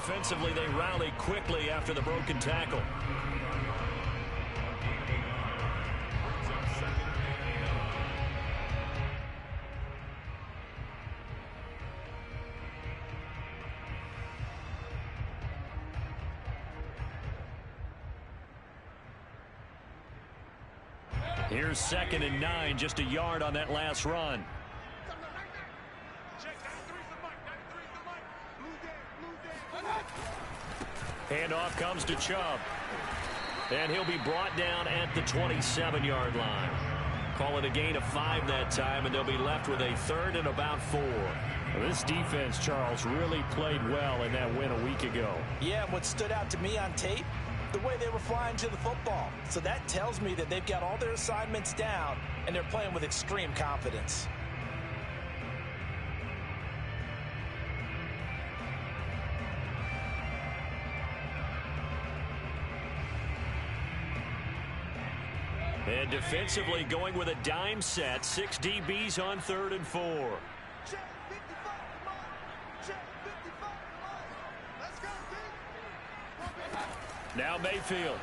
defensively, they rallied quickly after the broken tackle. Here's 2nd and 9, just a yard on that last run. Handoff comes to Chubb. And he'll be brought down at the 27-yard line. Call it a gain of 5 that time, and they'll be left with a 3rd and about 4. Well, this defense, Charles, really played well in that win a week ago. Yeah, and what stood out to me on tape, the way they were flying to the football. So that tells me that they've got all their assignments down, and they're playing with extreme confidence. And defensively going with a dime set. 6 DBs on 3rd and 4. Now Mayfield.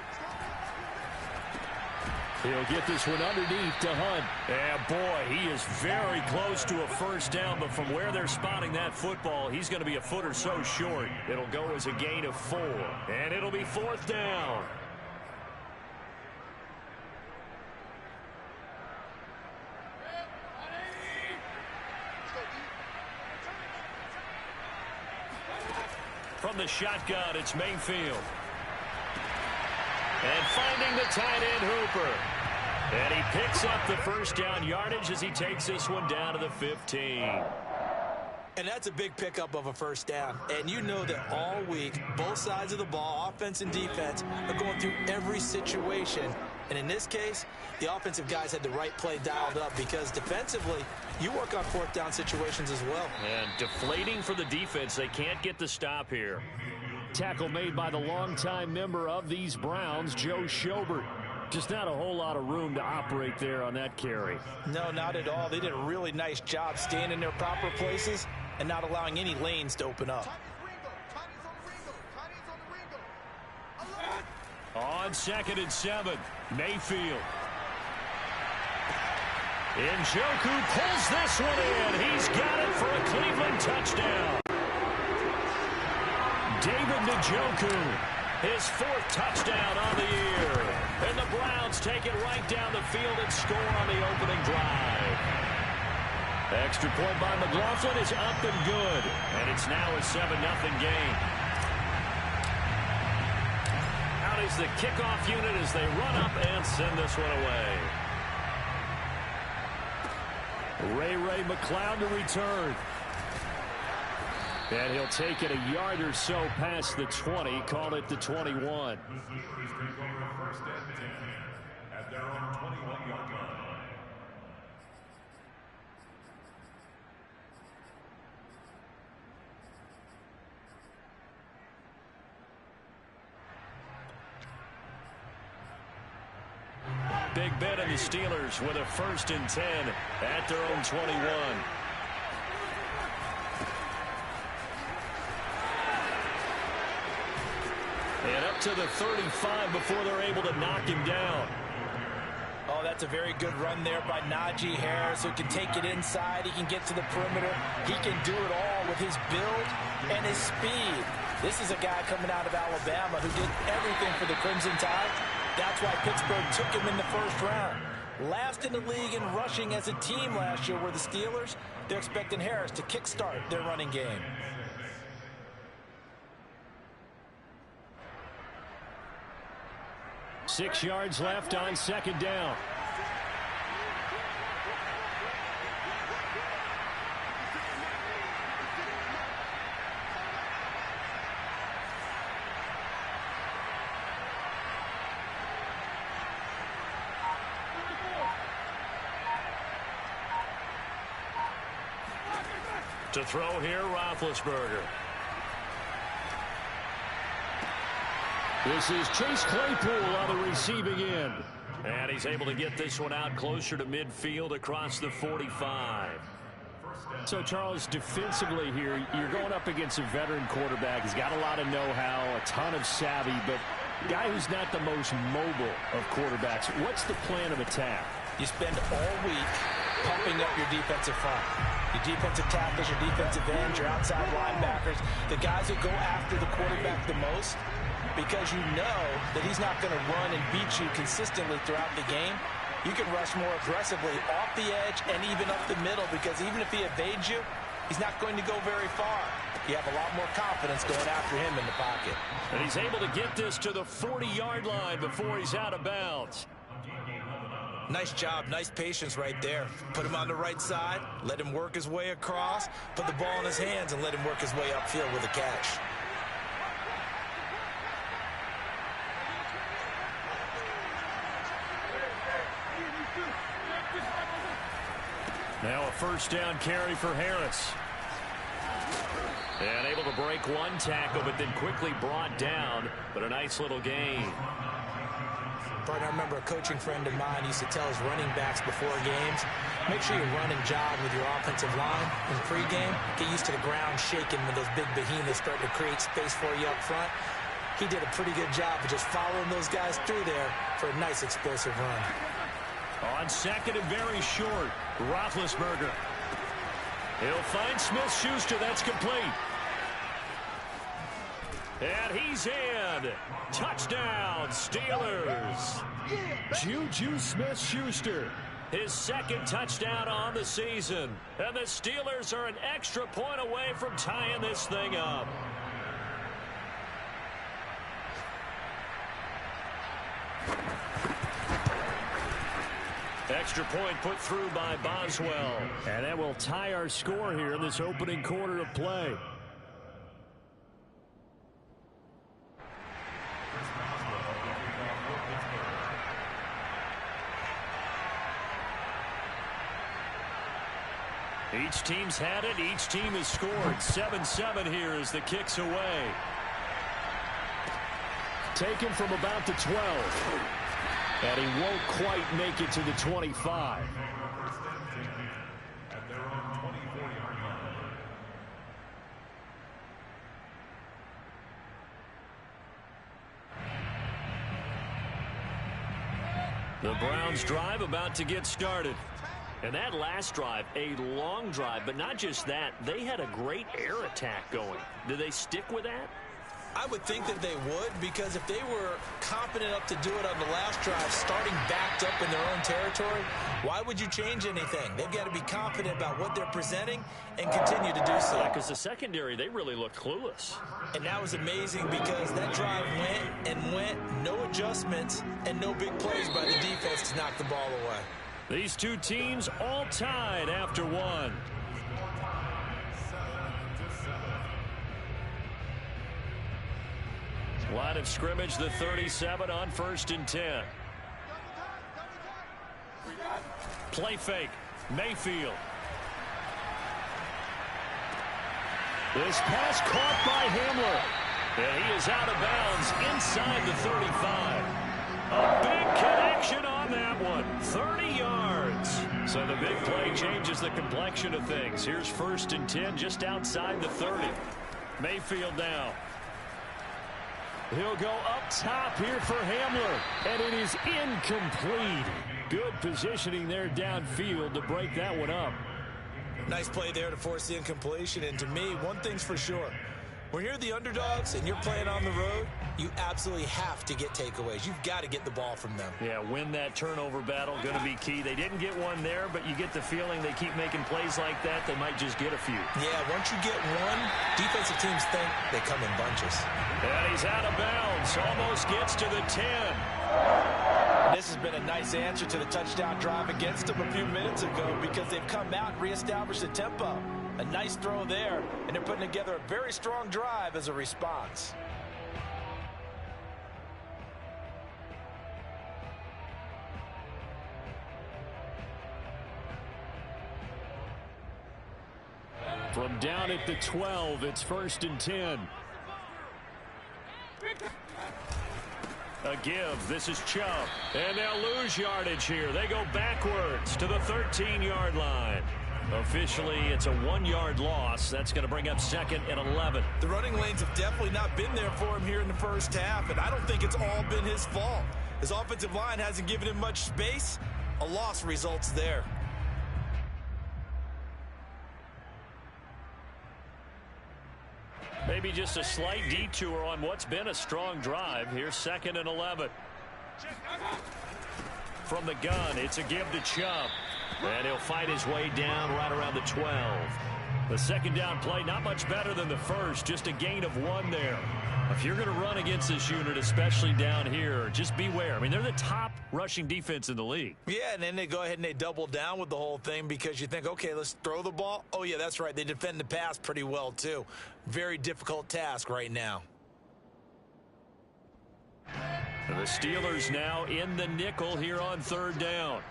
He'll get this one underneath to Hunt. And boy, he is very close to a first down, but from where they're spotting that football, he's going to be a foot or so short. It'll go as a gain of 4, and it'll be 4th down. From the shotgun, it's Mayfield. And finding the tight end, Hooper. And he picks up the first down yardage as he takes this one down to the 15. And that's a big pickup of a first down. And you know that all week, both sides of the ball, offense and defense, are going through every situation. And in this case, the offensive guys had the right play dialed up because defensively, you work on 4th down situations as well. And deflating for the defense. They can't get the stop here. Tackle made by the longtime member of these Browns, Joe Schobert. Just not a whole lot of room to operate there on that carry. No, not at all. They did a really nice job staying in their proper places and not allowing any lanes to open up. On 2nd and 7, Mayfield. Njoku pulls this one in. He's got it for a Cleveland touchdown. David Njoku, his 4th touchdown on the year. And the Browns take it right down the field and score on the opening drive. Extra point by McLaughlin is up and good. And it's now a 7-0 game. Out is the kickoff unit as they run up and send this one away. Ray McCloud to return. And he'll take it a yard or so past the 20, call it the 21. Big Ben and the Steelers with a 1st and 10 at their own 21. And up to the 35 before they're able to knock him down. Oh, that's a very good run there by Najee Harris, who can take it inside. He can get to the perimeter. He can do it all with his build and his speed. This is a guy coming out of Alabama who did everything for the Crimson Tide. That's why Pittsburgh took him in the 1st round. Last in the league in rushing as a team last year were the Steelers. They're expecting Harris to kickstart their running game. Six yards left on 2nd down. To throw here, Roethlisberger. This is Chase Claypool on the receiving end. And he's able to get this one out closer to midfield across the 45. So, Charles, defensively here, you're going up against a veteran quarterback. He's got a lot of know-how, a ton of savvy, but a guy who's not the most mobile of quarterbacks. What's the plan of attack? You spend all week pumping up your defensive front. Your defensive tackles, your defensive ends, your outside linebackers, the guys who go after the quarterback the most, because you know that he's not going to run and beat you consistently throughout the game. You can rush more aggressively off the edge and even up the middle, because even if he evades you, he's not going to go very far. You have a lot more confidence going after him in the pocket. And he's able to get this to the 40-yard line before he's out of bounds. Nice job, nice patience right there. Put him on the right side, let him work his way across, put the ball in his hands and let him work his way upfield with a catch. Now a first down carry for Harris. And able to break one tackle, but then quickly brought down. But a nice little gain. Partner, I remember a coaching friend of mine used to tell his running backs before games, make sure you run and jog with your offensive line in pregame. Get used to the ground shaking when those big behemoths start to create space for you up front. He did a pretty good job of just following those guys through there for a nice explosive run. On second and very short, Roethlisberger. He'll find Smith-Schuster. That's complete. And he's in. Touchdown, Steelers. Juju Smith-Schuster, his second touchdown on the season. And the Steelers are an extra point away from tying this thing up. Extra point put through by Boswell. And that will tie our score here in this opening quarter of play. Each team's had it. Each team has scored. 7-7 here as the kick's away. Taken from about the 12. And he won't quite make it to the 25. The Browns drive about to get started. And that last drive, a long drive, but not just that, they had a great air attack going. Do they stick with that? I would think that they would, because if they were confident enough to do it on the last drive, starting backed up in their own territory, why would you change anything? They've got to be confident about what they're presenting and continue to do so. Because the secondary, they really looked clueless. And that was amazing, because that drive went and went, no adjustments, and no big plays by the defense to knock the ball away. These two teams all tied after one. Line of scrimmage, the 37 on 1st and 10. Play fake. Mayfield. This pass caught by Hamler. And he is out of bounds inside the 35. A big connection on that one. 30 yards. So the big play changes the complexion of things. Here's 1st and 10 just outside the 30. Mayfield now. He'll go up top here for Hamler. And it is incomplete. Good positioning there downfield to break that one up. Nice play there to force the incompletion. And to me, one thing's for sure. When you're the underdogs and you're playing on the road, you absolutely have to get takeaways. You've got to get the ball from them. Yeah, win that turnover battle, going to be key. They didn't get one there, but you get the feeling they keep making plays like that, they might just get a few. Yeah, once you get one, defensive teams think they come in bunches. And he's out of bounds, almost gets to the 10. This has been a nice answer to the touchdown drive against them a few minutes ago, because they've come out and reestablished the tempo. A nice throw there, and they're putting together a very strong drive as a response. From down at the 12, it's 1st and 10. A give. This is Chubb. And they'll lose yardage here. They go backwards to the 13-yard line. Officially, it's a 1-yard loss. That's going to bring up 2nd and 11. The running lanes have definitely not been there for him here in the first half, and I don't think it's all been his fault. His offensive line hasn't given him much space. A loss results there. Maybe just a slight detour on what's been a strong drive. Here's 2nd and 11. From the gun, it's a give to Chubb. And he'll fight his way down right around the 12. The second down play, not much better than the first, just a gain of 1 there. If you're going to run against this unit, especially down here, just beware. I mean, they're the top rushing defense in the league. Yeah, and then they go ahead and they double down with the whole thing because you think, okay, let's throw the ball. Oh, yeah, that's right. They defend the pass pretty well, too. Very difficult task right now. The Steelers now in the nickel here on 3rd down.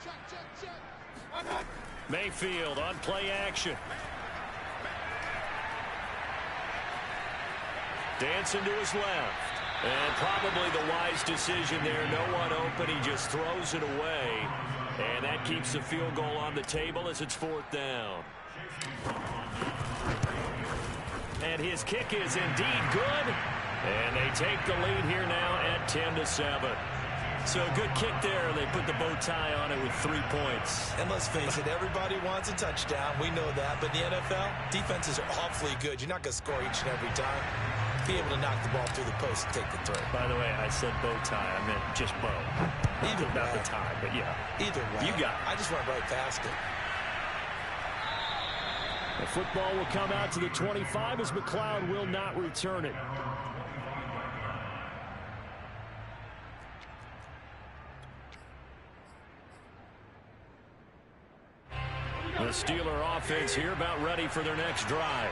Mayfield on play action. Dancing to his left. And probably the wise decision there. No one open. He just throws it away. And that keeps the field goal on the table as it's 4th down. And his kick is indeed good. And they take the lead here now at 10-7. So a good kick there. They put the bow tie on it with 3 points. And let's face it, everybody wants a touchdown. We know that. But in the NFL, defenses are awfully good. You're not going to score each and every time. Be able to knock the ball through the post and take the throw. By the way, I said bow tie. I meant just bow. Either way. Not the tie, but yeah. Either way. You got it. I just went right past it. The football will come out to the 25 as McLeod will not return it. The Steeler offense here about ready for their next drive.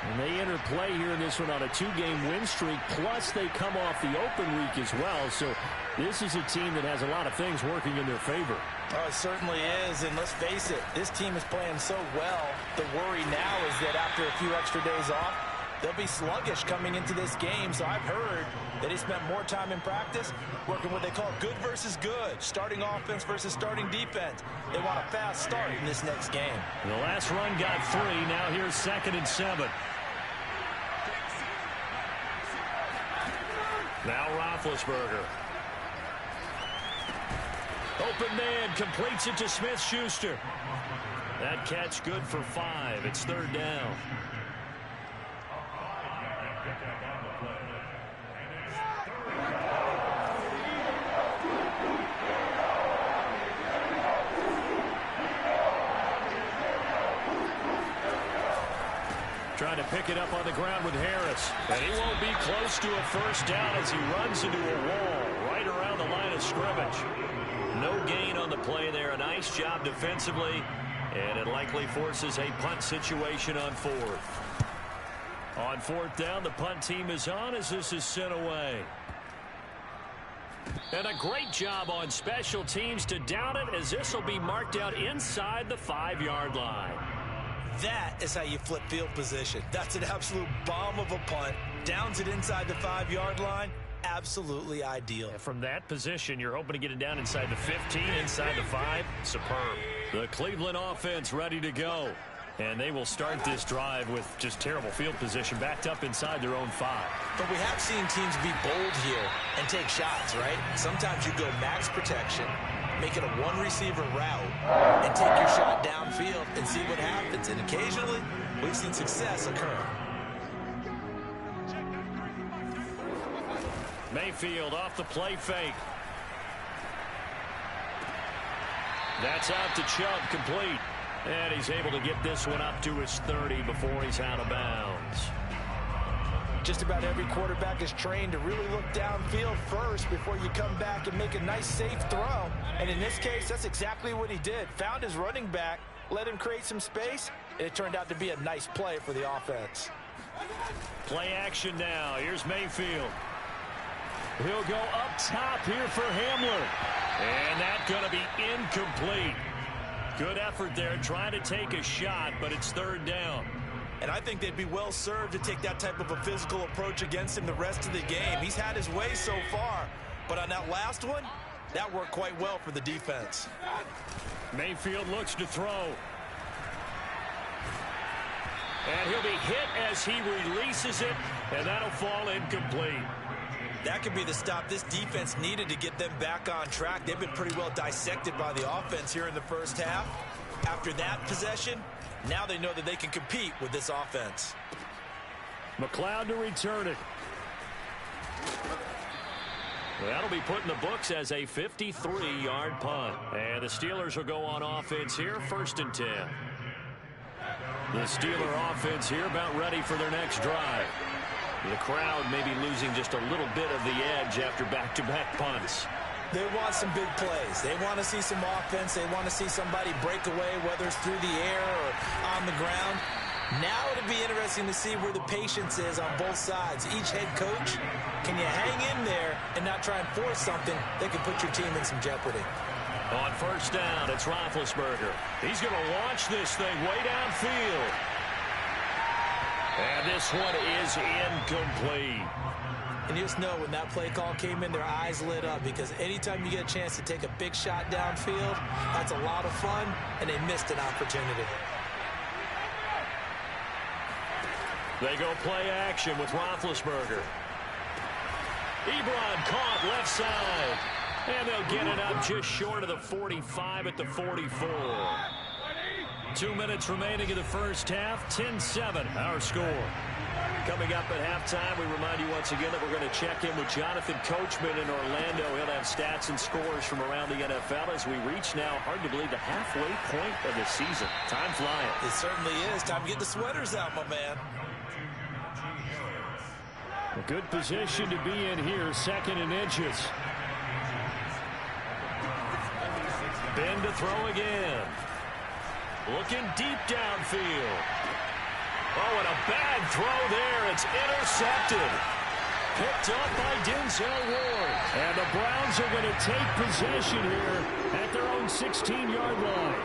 And they enter play here in this one on a 2-game win streak, plus they come off the open week as well. So this is a team that has a lot of things working in their favor. Oh, it certainly is, and let's face it, this team is playing so well. The worry now is that after a few extra days off, they'll be sluggish coming into this game. So I've heard that they spent more time in practice working what they call good versus good, starting offense versus starting defense. They want a fast start in this next game. The last run got 3. Now here's 2nd and 7. Now Roethlisberger. Open man, completes it to Smith-Schuster. That catch good for 5. It's 3rd down. Trying to pick it up on the ground with Harris. And he won't be close to a first down as he runs into a wall right around the line of scrimmage. No gain on the play there. A nice job defensively. And it likely forces a punt situation on 4th. On 4th down, the punt team is on as this is sent away. And a great job on special teams to down it as this will be marked out inside the 5-yard line. That is how you flip field position. That's an absolute bomb of a punt. Downs it inside the 5-yard line. Absolutely ideal. From that position, you're hoping to get it down inside the 15, inside the 5. Superb. The Cleveland offense ready to go. And they will start this drive with just terrible field position backed up inside their own 5. But we have seen teams be bold here and take shots, right? Sometimes you go max protection, make it a 1-receiver route, and take your shot downfield and see what happens. And occasionally, we've seen success occur. Mayfield off the play fake. That's out to Chubb, complete. And he's able to get this one up to his 30 before he's out of bounds. Just about every quarterback is trained to really look downfield first before you come back and make a nice, safe throw. And in this case, that's exactly what he did. Found his running back, let him create some space, and it turned out to be a nice play for the offense. Play action now. Here's Mayfield. He'll go up top here for Hamler. And that's going to be incomplete. Good effort there, trying to take a shot, but it's 3rd down. And I think they'd be well served to take that type of a physical approach against him the rest of the game. He's had his way so far, but on that last one, that worked quite well for the defense. Mayfield looks to throw. And he'll be hit as he releases it, and that'll fall incomplete. That could be the stop this defense needed to get them back on track. They've been pretty well dissected by the offense here in the first half. After that possession, now they know that they can compete with this offense. McLeod to return it. That'll be put in the books as a 53-yard punt. And the Steelers will go on offense here, 1st and 10. The Steeler offense here about ready for their next drive. The crowd may be losing just a little bit of the edge after back-to-back punts. They want some big plays. They want to see some offense. They want to see somebody break away, whether it's through the air or on the ground. Now it'll be interesting to see where the patience is on both sides. Each head coach, can you hang in there and not try and force something that could put your team in some jeopardy? On 1st down, it's Roethlisberger. He's going to launch this thing way downfield. And this one is incomplete. And you just know when that play call came in, their eyes lit up, because anytime you get a chance to take a big shot downfield, that's a lot of fun, and they missed an opportunity. They go play action with Roethlisberger. Ebron caught left side. And they'll get it up just short of the 45 at the 44. 2 minutes remaining in the first half. 10-7 our score. Coming up at halftime, we remind you once again that we're going to check in with Jonathan Coachman in Orlando. He'll have stats and scores from around the NFL as we reach now, hard to believe, the halfway point of the season. Time flying. It certainly is. Time to get the sweaters out, my man. A good position to be in here, 2nd and inches. Ben to throw again. Looking deep downfield. Oh, and a bad throw there. It's intercepted. Picked up by Denzel Ward. And the Browns are going to take possession here at their own 16-yard line.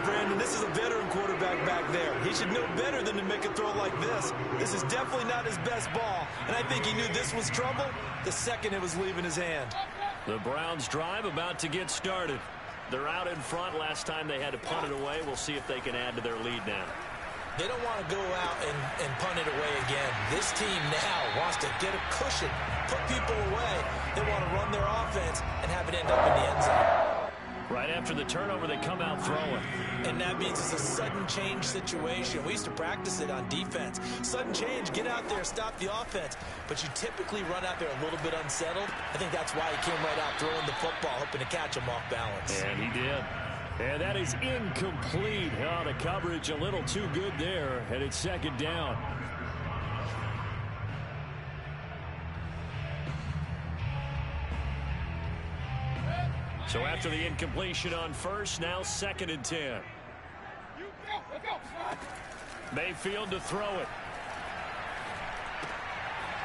Brandon, this is a veteran quarterback back there. He should know better than to make a throw like this. This is definitely not his best ball. And I think he knew this was trouble the second it was leaving his hand. The Browns drive about to get started. They're out in front. Last time they had to punt it away. We'll see if they can add to their lead now. They don't want to go out and punt it away again. This team now wants to get a cushion, put people away. They want to run their offense and have it end up in the end zone. Right after the turnover, they come out throwing. And that means it's a sudden change situation. We used to practice it on defense. Sudden change, get out there, stop the offense. But you typically run out there a little bit unsettled. I think that's why he came right out throwing the football, hoping to catch him off balance. And he did. And that is incomplete. Oh, the coverage a little too good there, and it's 2nd down. So after the incompletion on 1st, now 2nd and 10. Mayfield to throw it.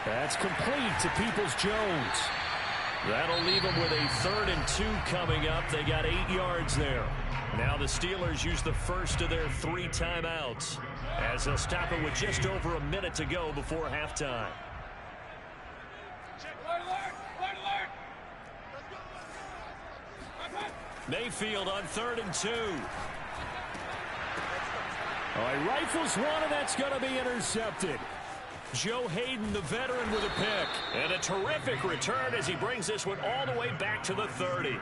That's complete to Peoples-Jones. That'll leave them with a 3rd and 2 coming up. They got 8 yards there. Now the Steelers use the first of their 3 timeouts as they'll stop it with just over a minute to go before halftime. Mayfield on 3rd and 2. Oh, he rifles one, and that's going to be intercepted. Joe Hayden, the veteran, with a pick. And a terrific return as he brings this one all the way back to the 30.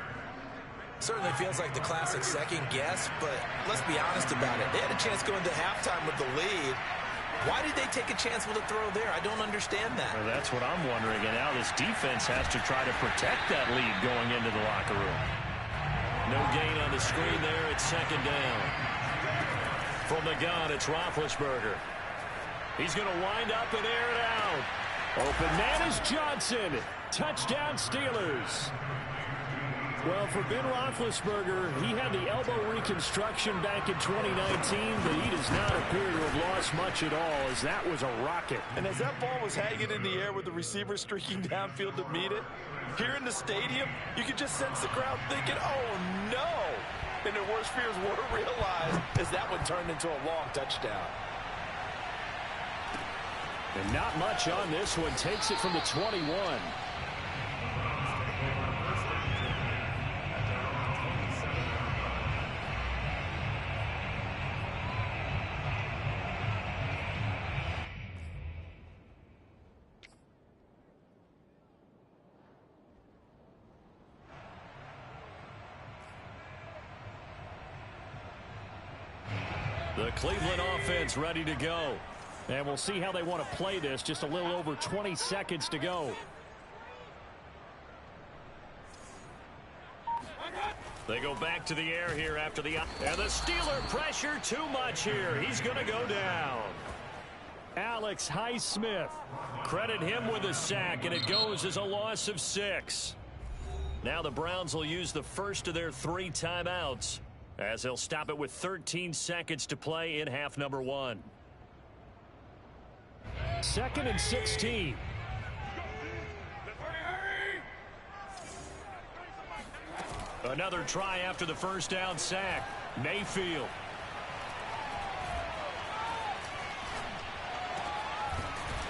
Certainly feels like the classic second guess, but let's be honest about it. They had a chance going to halftime with the lead. Why did they take a chance with a throw there? I don't understand that. Well, that's what I'm wondering. And now this defense has to try to protect that lead going into the locker room. No gain on the screen there. It's 2nd down. From the gun, it's Roethlisberger. He's going to wind up and air it out. Open man is Johnson. Touchdown, Steelers. Well, for Ben Roethlisberger, he had the elbow reconstruction back in 2019, but he does not appear to have lost much at all, as that was a rocket. And as that ball was hanging in the air with the receiver streaking downfield to meet it, here in the stadium, you could just sense the crowd thinking, oh, no. And their worst fears were realized as that one turned into a long touchdown. And not much on this one. Takes it from the 21. The Cleveland offense ready to go. And we'll see how they want to play this. Just a little over 20 seconds to go. They go back to the air here after the... And the Steeler pressure too much here. He's going to go down. Alex Highsmith. Credit him with a sack, and it goes as a loss of 6. Now the Browns will use the first of their 3 timeouts, as they'll stop it with 13 seconds to play in half number 1. 2nd and 16. Another try after the first down sack. Mayfield.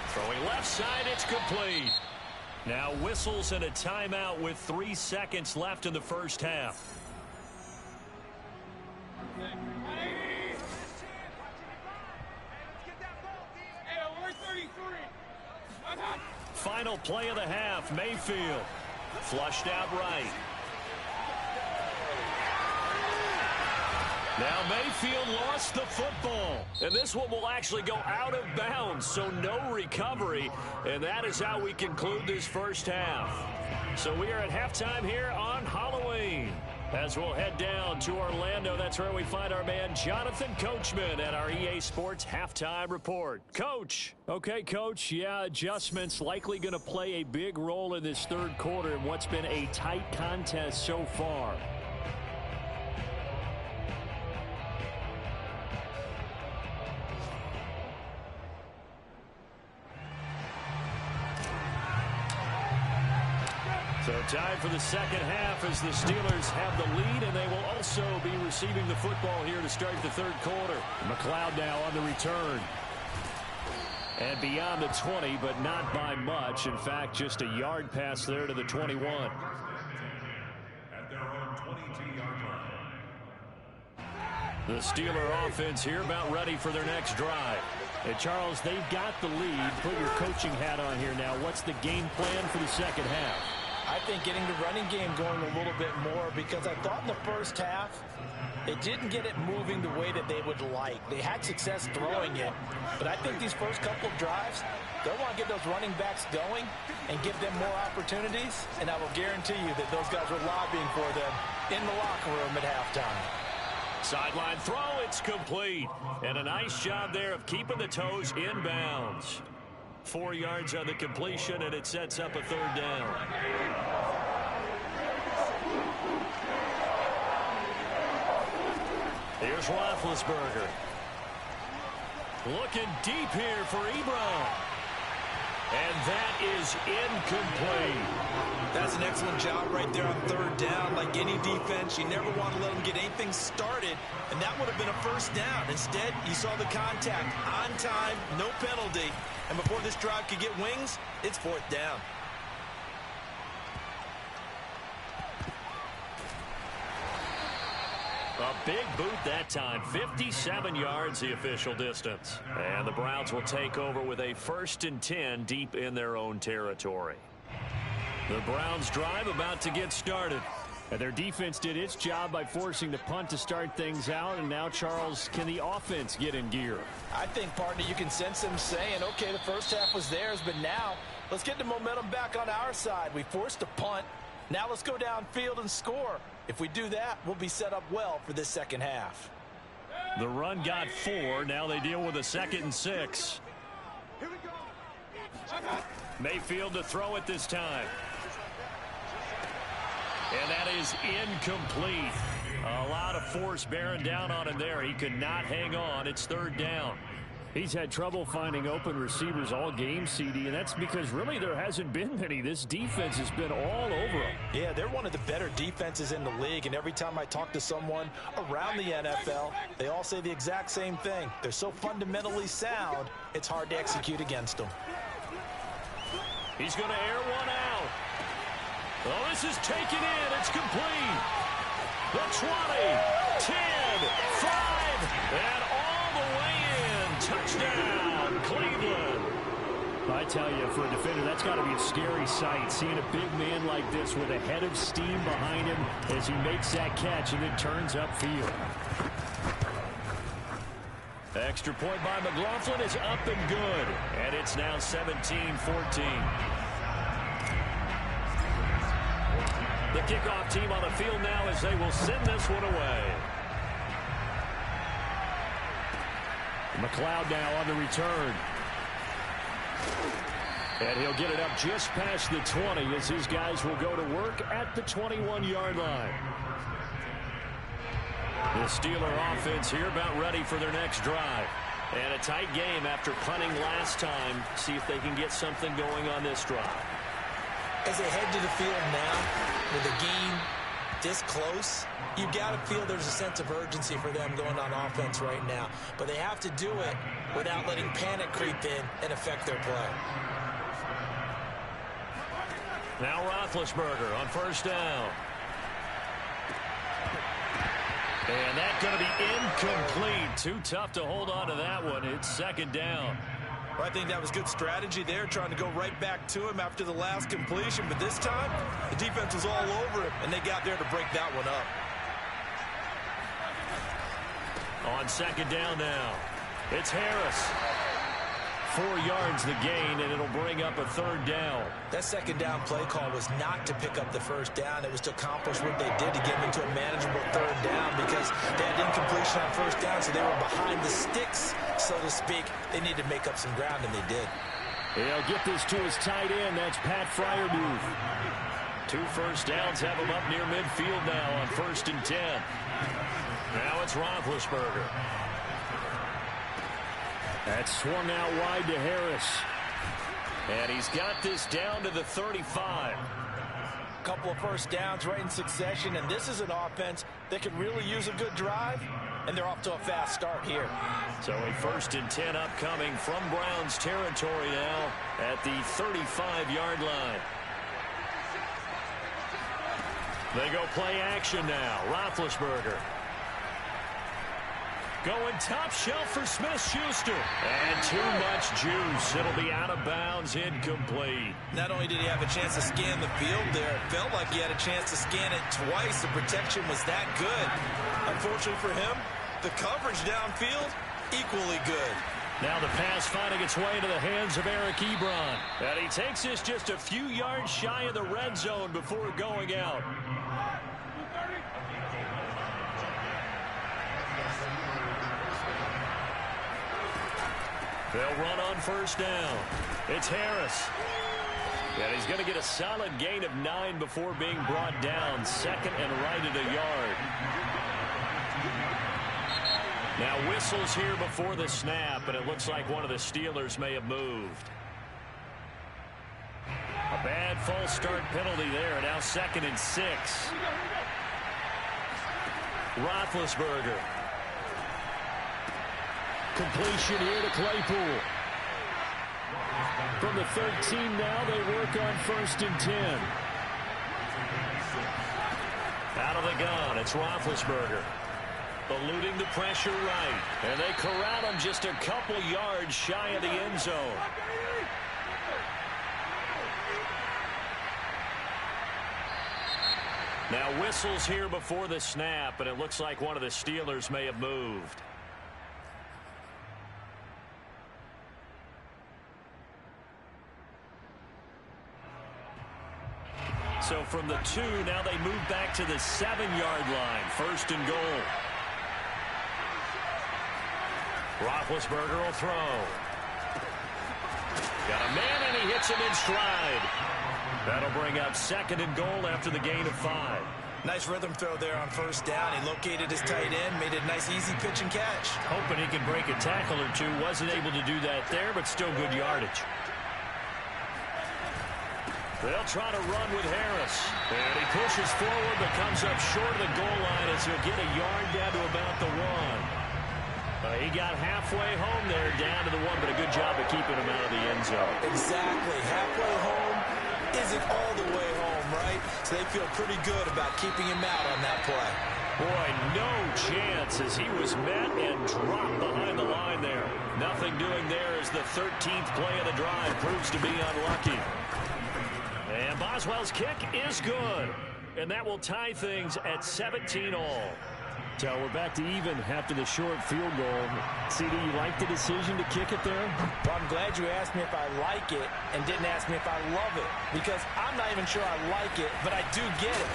Throwing left side, it's complete. Now whistles and a timeout with 3 seconds left in the first half. Final play of the half, Mayfield. Flushed out right. Now Mayfield lost the football. And this one will actually go out of bounds, so no recovery. And that is how we conclude this first half. So we are at halftime here on Halloween. As we'll head down to Orlando, that's where we find our man Jonathan Coachman at our EA Sports Halftime Report. Coach. Okay, Coach. Yeah, adjustments likely going to play a big role in this third quarter in what's been a tight contest so far. So time for the second half as the Steelers have the lead, and they will also be receiving the football here to start the third quarter. McLeod now on the return. And beyond the 20, but not by much. In fact, just a yard pass there to the 21. At their own 22-yard line. The Steeler offense here about ready for their next drive. And Charles, they've got the lead. Put your coaching hat on here now. What's the game plan for the second half? I think getting the running game going a little bit more, because I thought in the first half it didn't get it moving the way that they would like. They had success throwing it, but I think these first couple of drives, they'll want to get those running backs going and give them more opportunities, and I will guarantee you that those guys were lobbying for them in the locker room at halftime. Sideline throw, it's complete. And a nice job there of keeping the toes in bounds. 4 yards on the completion, and it sets up a third down. Here's Roethlisberger. Looking deep here for Ebron. And that is incomplete. That's an excellent job right there on third down. Like any defense, you never want to let them get anything started, and that would have been a first down. Instead, you saw the contact on time, no penalty, and before this drive could get wings, it's fourth down. A big boot that time. 57 yards the official distance. And the Browns will take over with a 1st and 10 deep in their own territory. The Browns drive about to get started. And their defense did its job by forcing the punt to start things out. And now, Charles, can the offense get in gear? I think, partner, you can sense them saying, okay, the first half was theirs, but now let's get the momentum back on our side. We forced a punt. Now let's go downfield and score. If we do that, we'll be set up well for this second half. The run got 4. Now they deal with a 2nd and 6. Mayfield to throw it this time. And that is incomplete. A lot of force bearing down on him there. He could not hang on. It's third down. He's had trouble finding open receivers all game, CD, and that's because really there hasn't been many. This defense has been all over them. Yeah, they're one of the better defenses in the league, and every time I talk to someone around the NFL, they all say the exact same thing. They're so fundamentally sound, it's hard to execute against them. He's going to air one out. Oh, this is taken in. It's complete. The 20, 10, 5, and all the way in. Touchdown, Cleveland. I tell you, for a defender, that's got to be a scary sight, seeing a big man like this with a head of steam behind him as he makes that catch and then turns upfield. Extra point by McLaughlin is up and good. And it's now 17-14. The kickoff team on the field now as they will send this one away. McLeod now on the return. And he'll get it up just past the 20 as his guys will go to work at the 21-yard line. The Steeler offense here about ready for their next drive. And a tight game after punting last time. See if they can get something going on this drive. As they head to the field now, with the game this close, you've got to feel there's a sense of urgency for them going on offense right now. But they have to do it without letting panic creep in and affect their play. Now Roethlisberger on first down. And that's going to be incomplete. Too tough to hold on to that one. It's second down. Well, I think that was good strategy there, trying to go right back to him after the last completion. But this time, the defense was all over him, and they got there to break that one up. On second down now, it's Harris. 4 yards the gain, and it'll bring up a third down. That second down play call was not to pick up the first down. It was to accomplish what they did to get them into a manageable third down because they had incompletion on first down, so they were behind the sticks, so to speak. They needed to make up some ground, and they did. He'll get this to his tight end. That's Pat Freiermuth. 2 first downs have him up near midfield now on 1st and 10. Now it's Roethlisberger. That's swung out wide to Harris. And he's got this down to the 35. A couple of first downs right in succession, and this is an offense that could really use a good drive, and they're off to a fast start here. So a 1st and 10 upcoming from Browns territory now at the 35-yard line. They go play action now. Roethlisberger. Going top shelf for Smith-Schuster. And too much juice. It'll be out of bounds, incomplete. Not only did he have a chance to scan the field there, it felt like he had a chance to scan it twice. The protection was that good. Unfortunately for him, the coverage downfield, equally good. Now the pass finding its way into the hands of Eric Ebron. And he takes this just a few yards shy of the red zone before going out. They'll run on first down. It's Harris. And he's going to get a solid gain of 9 before being brought down. 2nd and right at a yard. Now whistles here before the snap, and it looks like one of the Steelers may have moved. A bad false start penalty there. Now 2nd and 6. Roethlisberger. Completion here to Claypool. From the 13 now, they work on 1st and 10. Out of the gun, it's Roethlisberger. Eluding the pressure right. And they corral him just a couple yards shy of the end zone. Now whistles here before the snap, and it looks like one of the Steelers may have moved. So from the 2, now they move back to the 7-yard line. 1st and goal. Roethlisberger will throw. Got a man, and he hits him in stride. That'll bring up 2nd and goal after the gain of 5. Nice rhythm throw there on first down. He located his tight end, made a nice easy pitch and catch. Hoping he can break a tackle or two. Wasn't able to do that there, but still good yardage. They'll try to run with Harris. And he pushes forward, but comes up short of the goal line as he'll get a yard down to about the 1. He got halfway home there, down to the 1, but a good job of keeping him out of the end zone. Exactly. Halfway home isn't all the way home, right? So they feel pretty good about keeping him out on that play. Boy, no chance as he was met and dropped behind the line there. Nothing doing there as the 13th play of the drive proves to be unlucky. And Boswell's kick is good. And that will tie things at 17 all. So we're back to even after the short field goal. CD, you like the decision to kick it there? Well, I'm glad you asked me if I like it and didn't ask me if I love it, because I'm not even sure I like it, but I do get it.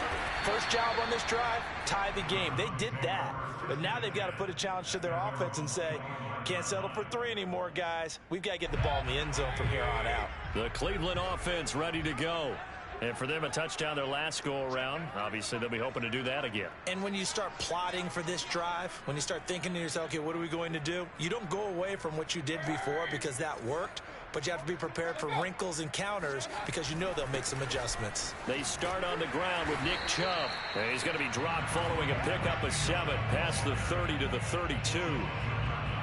First job on this drive, tie the game. They did that, but now they've got to put a challenge to their offense and say, can't settle for 3 anymore, guys. We've got to get the ball in the end zone from here on out. The Cleveland offense ready to go. And for them, a touchdown their last go-around. Obviously, they'll be hoping to do that again. And when you start plotting for this drive, when you start thinking to yourself, okay, what are we going to do? You don't go away from what you did before because that worked, but you have to be prepared for wrinkles and counters because you know they'll make some adjustments. They start on the ground with Nick Chubb. And he's going to be dropped following a pickup of 7 past the 30 to the 32.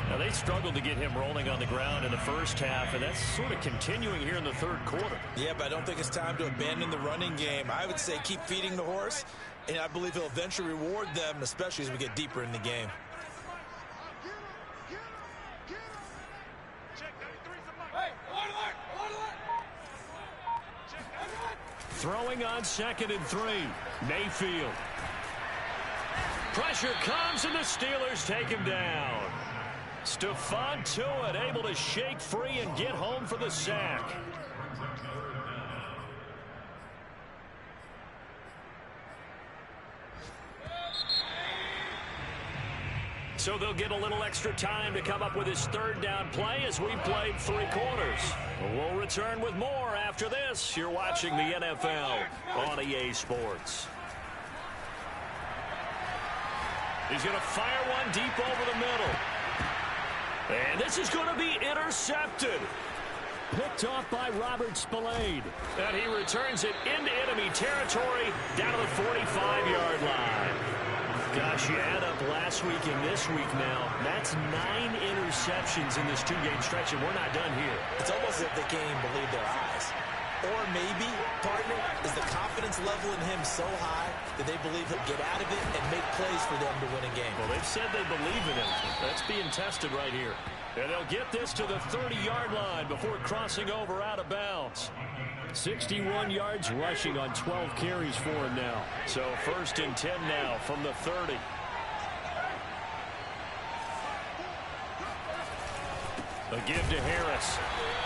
Now, they struggled to get him rolling on the ground in the first half, and that's sort of continuing here in the third quarter. Yeah, but I don't think it's time to abandon the running game. I would say keep feeding the horse, and I believe he'll eventually reward them, especially as we get deeper in the game. Throwing on 2nd and 3. Mayfield. Pressure comes, and the Steelers take him down. Stephon Tuitt able to shake free and get home for the sack. So they'll get a little extra time to come up with his third down play as we played 3 quarters. We'll return with more after this. You're watching the NFL on EA Sports. He's going to fire one deep over the middle. And this is going to be intercepted. Picked off by Robert Spillane. And he returns it into enemy territory down to the 45-yard line. Gosh, you add up last week and this week now. That's 9 interceptions in this 2-game stretch, and we're not done here. It's almost as if they can't even believe their eyes. Or maybe, partner, is the confidence level in him so high that they believe he'll get out of it and make plays for them to win a game. Well, they've said they believe in him. That's being tested right here. And they'll get this to the 30-yard line before crossing over out of bounds. 61 yards rushing on 12 carries for him now. So 1st and 10 now from the 30. A give to Harris.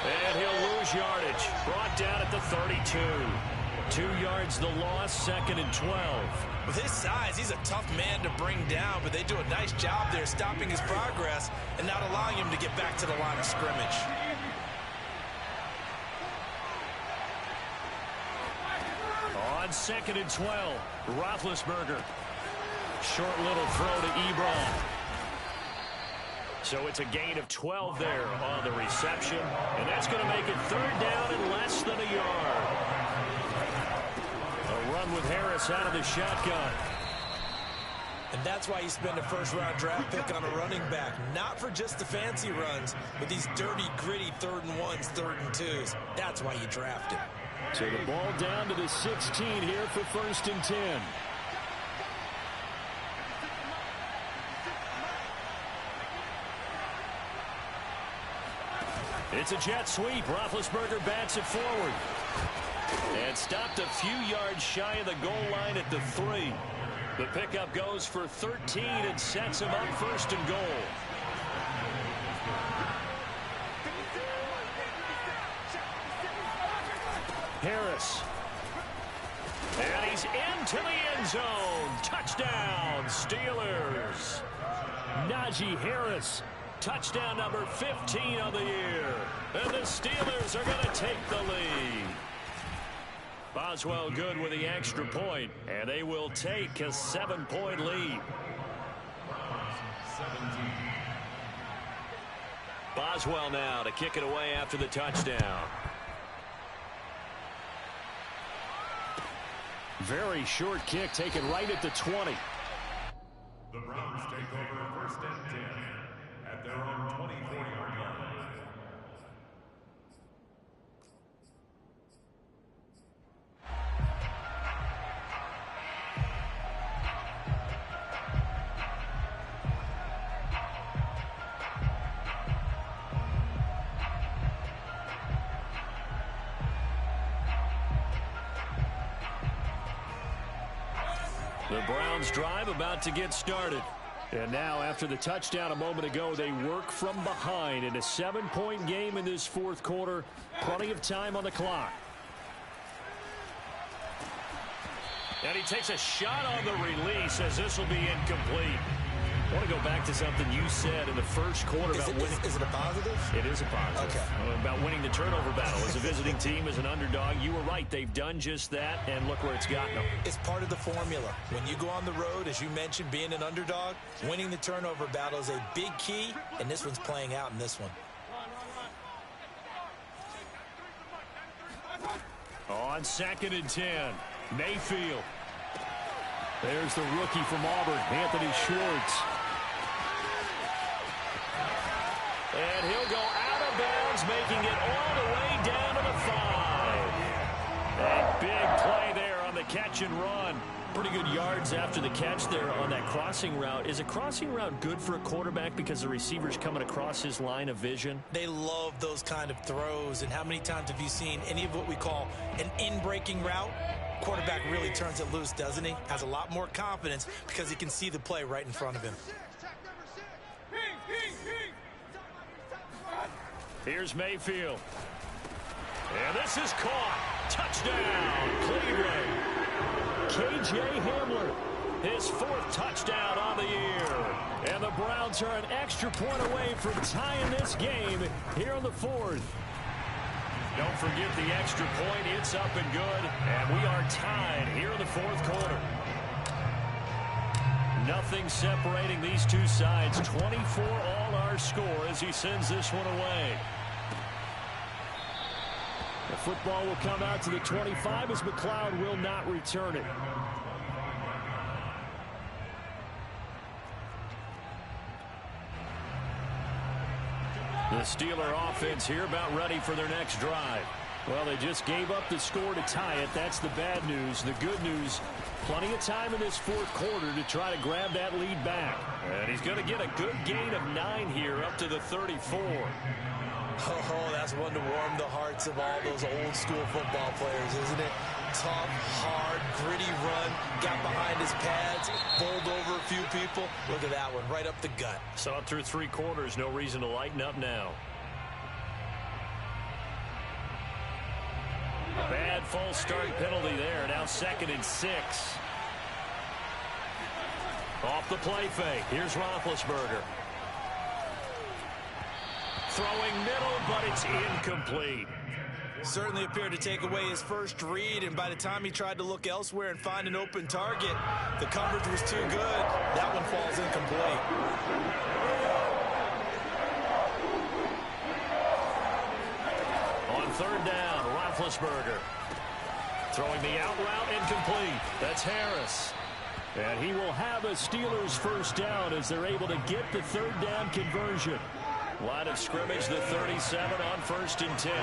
And he'll lose yardage. Brought down at the 32. 2 yards the loss, 2nd and 12. With his size, he's a tough man to bring down, but they do a nice job there stopping his progress and not allowing him to get back to the line of scrimmage. On 2nd and 12, Roethlisberger. Short little throw to Ebron. So it's a gain of 12 there on the reception, and that's going to make it 3rd down and less than a yard. A run with Harris out of the shotgun. And that's why you spend a first-round draft pick on a running back. Not for just the fancy runs, but these dirty, gritty 3rd and 1s, 3rd and 2s. That's why you draft him. So the ball down to the 16 here for 1st and 10. It's a jet sweep. Roethlisberger bats it forward. And stopped a few yards shy of the goal line at the 3. The pickup goes for 13 and sets him up 1st and goal. Harris. And he's into the end zone. Touchdown, Steelers. Najee Harris. Touchdown number 15 of the year. And the Steelers are going to take the lead. Boswell good with the extra point, and they will take a 7-point lead. Boswell now to kick it away after the touchdown. Very short kick taken right at the 20. The Browns take over 1st and 10 at their own 24-yard line. The Browns drive about to get started. And now, after the touchdown a moment ago, they work from behind in a 7-point game in this fourth quarter. Plenty of time on the clock. And he takes a shot on the release as this will be incomplete. I want to go back to something you said in the first quarter about winning. Is it a positive? It is a positive. Okay. About winning the turnover battle. As a visiting team, as an underdog, you were right. They've done just that, and look where it's gotten them. It's part of the formula. When you go on the road, as you mentioned, being an underdog, winning the turnover battle is a big key, and this one's playing out in this one. On 2nd and 10, Mayfield. There's the rookie from Auburn, Anthony Schwartz. And he'll go out of bounds, making it all the way down to the 5. A big play there on the catch and run. Pretty good yards after the catch there on that crossing route. Is a crossing route good for a quarterback because the receiver's coming across his line of vision? They love those kind of throws. And how many times have you seen any of what we call an in-breaking route? Quarterback really turns it loose, doesn't he? Has a lot more confidence because he can see the play right in front of him. Here's Mayfield. And this is caught. Touchdown, Cleveland. K.J. Hamler, his 4th touchdown on the year. And the Browns are an extra point away from tying this game here in the 4th. Don't forget the extra point. It's up and good. And we are tied here in the 4th quarter. Nothing separating these two sides. 24 all our score as he sends this one away. The football will come out to the 25 as McLeod will not return it. The Steeler offense here about ready for their next drive. Well, they just gave up the score to tie it. That's the bad news. The good news, plenty of time in this 4th quarter to try to grab that lead back. And he's going to get a good gain of 9 here up to the 34. Oh, that's one to warm the hearts of all those old school football players, isn't it? Tough, hard, gritty run, got behind his pads, bowled over a few people. Look at that one, right up the gut. Saw it through 3 quarters, no reason to lighten up now. Bad false start penalty there, now 2nd and 6. Off the play fake, here's Roethlisberger. Throwing middle, but it's incomplete. Certainly appeared to take away his first read, and by the time he tried to look elsewhere and find an open target, the coverage was too good. That one falls incomplete. On 3rd down, Roethlisberger. Throwing the out route, incomplete. That's Harris. And he will have a Steelers 1st down as they're able to get the 3rd down conversion. Line of scrimmage, the 37 on 1st and 10.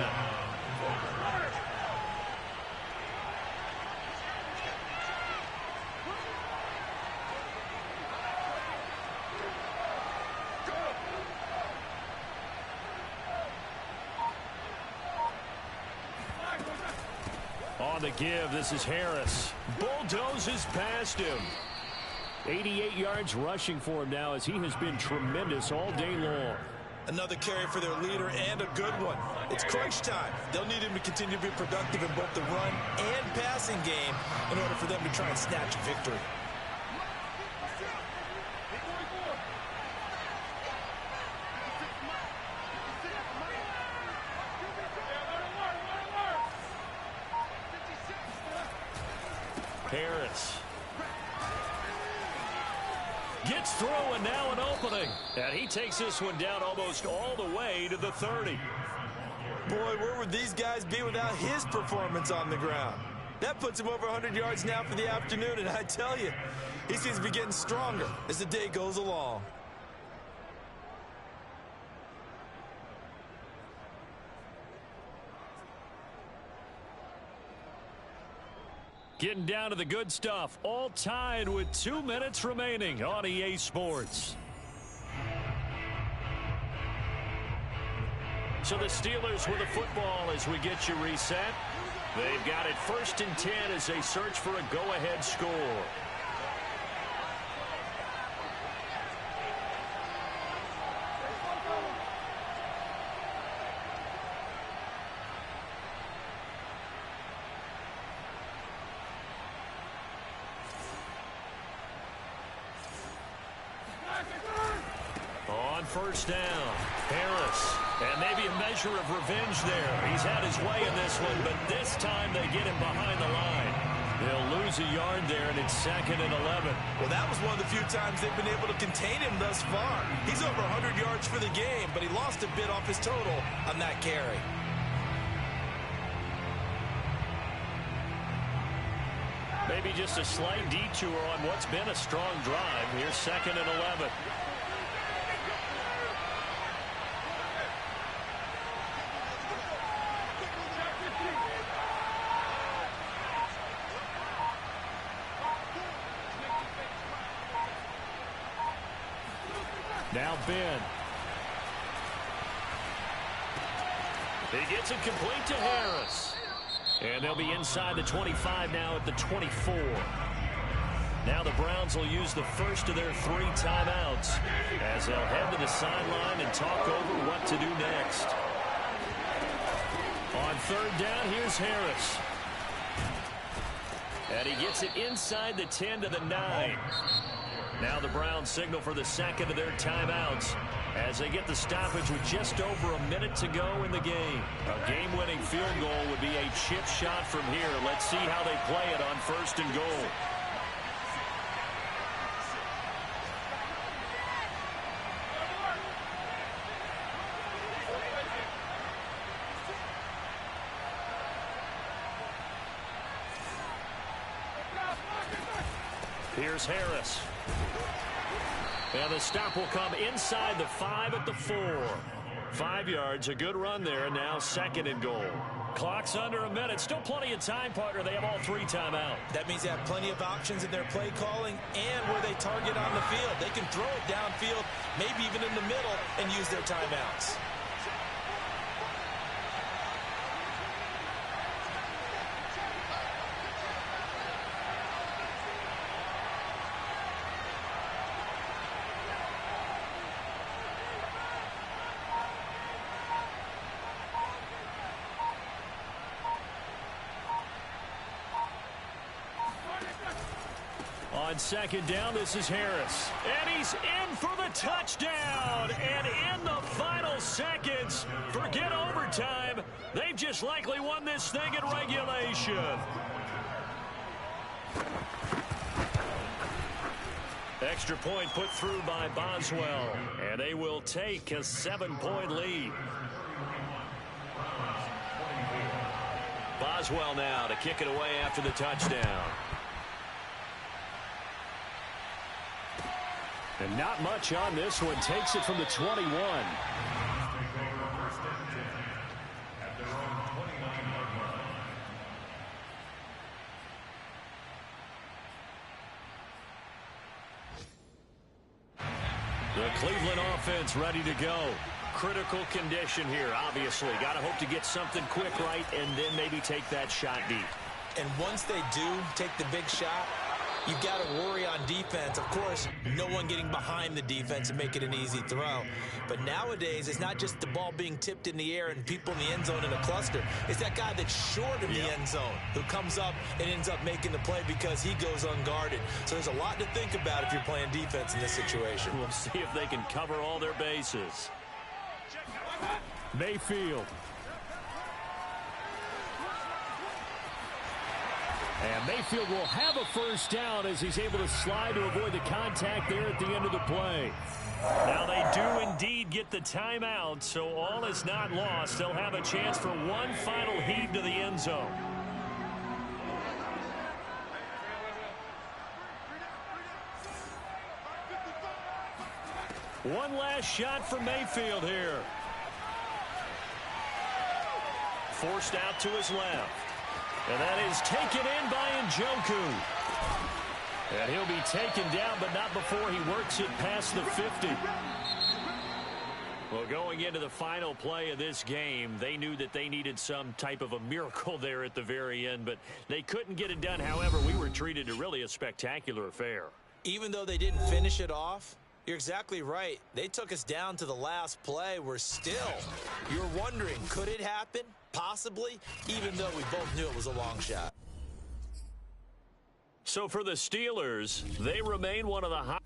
On the give, this is Harris. Bulldozes past him. 88 yards rushing for him now as he has been tremendous all day long. Another carry for their leader and a good one. It's crunch time. They'll need him to continue to be productive in both the run and passing game in order for them to try and snatch a victory. Harris gets through, and now an opening. And he takes this one down almost all the way to the 30. Boy, where would these guys be without his performance on the ground? That puts him over 100 yards now for the afternoon, and I tell you, he seems to be getting stronger as the day goes along. Getting down to the good stuff, all tied with 2 minutes remaining on EA Sports. So the Steelers with the football as we get you reset. They've got it 1st and 10 as they search for a go-ahead score. first down. Harris. And maybe a measure of revenge there. He's had his way in this one, but this time they get him behind the line. They'll lose a yard there, and it's 2nd and 11. Well, that was one of the few times they've been able to contain him thus far. He's over 100 yards for the game, but he lost a bit off his total on that carry. Maybe just a slight detour on what's been a strong drive. Here's 2nd and 11. Now Ben. He gets it complete to Harris. And they'll be inside the 25 now at the 24. Now the Browns will use the first of their 3 timeouts as they'll head to the sideline and talk over what to do next. On 3rd down, here's Harris. And he gets it inside the 10 to the 9. Now the Browns signal for the 2nd of their timeouts as they get the stoppage with just over a minute to go in the game. A game-winning field goal would be a chip shot from here. Let's see how they play it on 1st and goal. Here's Harris. And the stop will come inside the 5 at the 4. 5 yards, a good run there, and now 2nd and goal. Clock's under a minute. Still plenty of time, partner. They have all 3 timeouts. That means they have plenty of options in their play calling and where they target on the field. They can throw it downfield, maybe even in the middle, and use their timeouts. On 2nd down, this is Harris. And he's in for the touchdown. And in the final seconds, forget overtime. They've just likely won this thing in regulation. Extra point put through by Boswell. And they will take a 7-point lead. Boswell now to kick it away after the touchdown. And not much on this one. Takes it from the 21. The Cleveland offense ready to go. Critical condition here, obviously. Got to hope to get something quick right and then maybe take that shot deep. And once they do take the big shot, you've got to worry on defense. Of course, no one getting behind the defense and make it an easy throw. But nowadays, it's not just the ball being tipped in the air and people in the end zone in a cluster. It's that guy that's short in the end zone who comes up and ends up making the play because he goes unguarded. So there's a lot to think about if you're playing defense in this situation. We'll see if they can cover all their bases. Mayfield. And Mayfield will have a first down as he's able to slide to avoid the contact there at the end of the play. Now they do indeed get the timeout, so all is not lost. They'll have a chance for one final heave to the end zone. One last shot for Mayfield here. Forced out to his left. And that is taken in by Njoku. And he'll be taken down, but not before he works it past the 50. Well, going into the final play of this game, they knew that they needed some type of a miracle there at the very end, but they couldn't get it done. However, we were treated to really a spectacular affair. Even though they didn't finish it off, you're exactly right. They took us down to the last play. We're still, you're wondering, could it happen? Possibly, even though we both knew it was a long shot. So for the Steelers, they remain one of the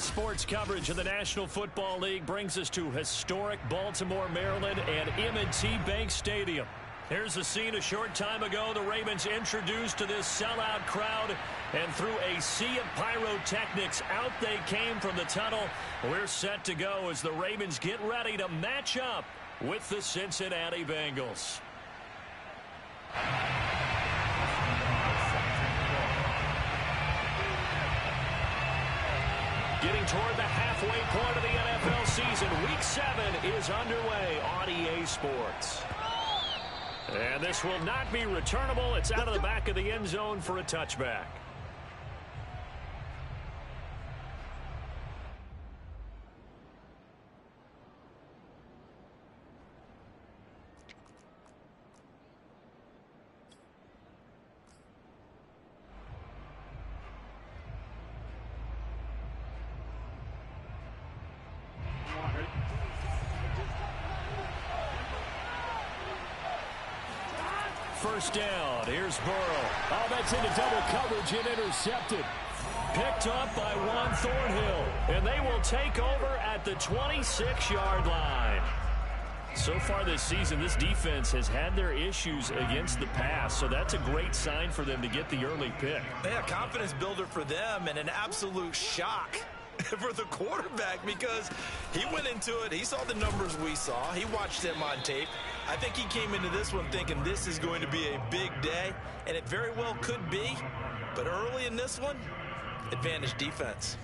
sports coverage of the National Football League brings us to historic Baltimore, Maryland, and M&T Bank Stadium. Here's the scene a short time ago. The Ravens introduced to this sellout crowd, and through a sea of pyrotechnics, out they came from the tunnel. We're set to go as the Ravens get ready to match up with the Cincinnati Bengals. Getting toward the halfway point of the NFL season. Week 7 is underway on EA Sports. And this will not be returnable. It's out of the back of the end zone for a touchback. First down. Here's Burrow. Oh, that's into double coverage and intercepted. Picked up by Juan Thornhill. And they will take over at the 26-yard line. So far this season, this defense has had their issues against the pass. So that's a great sign for them to get the early pick. Yeah, confidence builder for them and an absolute shock for the quarterback because he went into it. He saw the numbers we saw. He watched them on tape. I think he came into this one thinking this is going to be a big day, and it very well could be. But early in this one, advantage defense.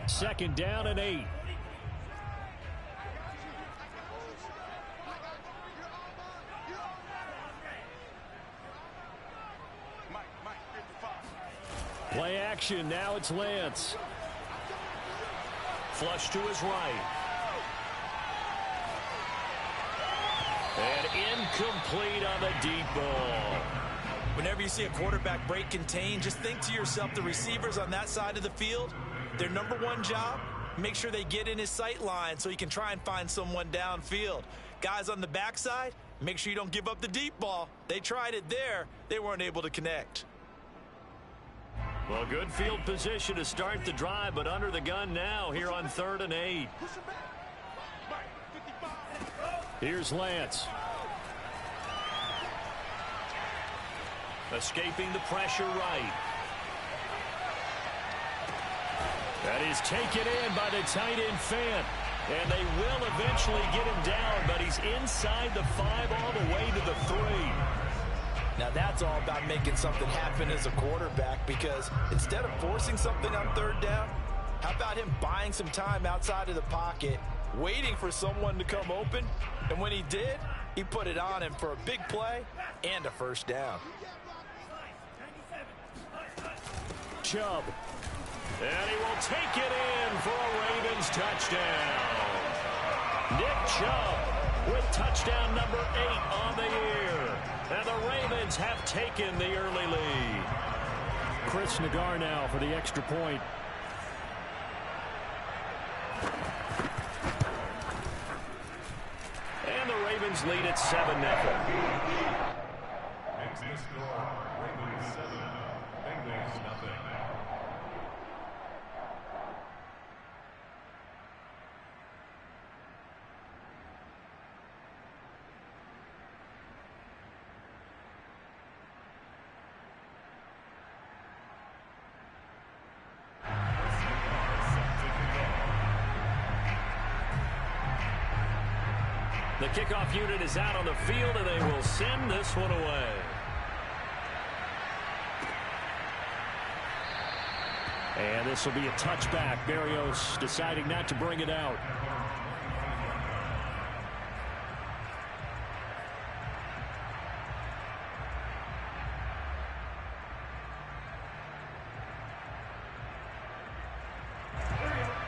Second down and 8. Play action. Now it's Lance. Flush to his right. And incomplete on the deep ball. Whenever you see a quarterback break contain, just think to yourself, the receivers on that side of the field, their number one job, make sure they get in his sight line so he can try and find someone downfield. Guys on the backside, make sure you don't give up the deep ball. They tried it there. They weren't able to connect. Well, good field position to start the drive, but under the gun now here on 3rd and 8. Here's Lance. Escaping the pressure right. That is taken in by the tight end Fant. And they will eventually get him down, but he's inside the 5 all the way to the 3. Now that's all about making something happen as a quarterback, because instead of forcing something on 3rd down, how about him buying some time outside of the pocket, waiting for someone to come open, and when he did, he put it on him for a big play and a first down. Chubb. And he will take it in for a Ravens touchdown. Nick Chubb with touchdown number 8 on the year. And the Ravens have taken the early lead. Chris Nagar now for the extra point. And the Ravens lead at 7-0. Makes the score Ravens 7, Bengals 0. The kickoff unit is out on the field, and they will send this one away. And this will be a touchback. Berrios deciding not to bring it out.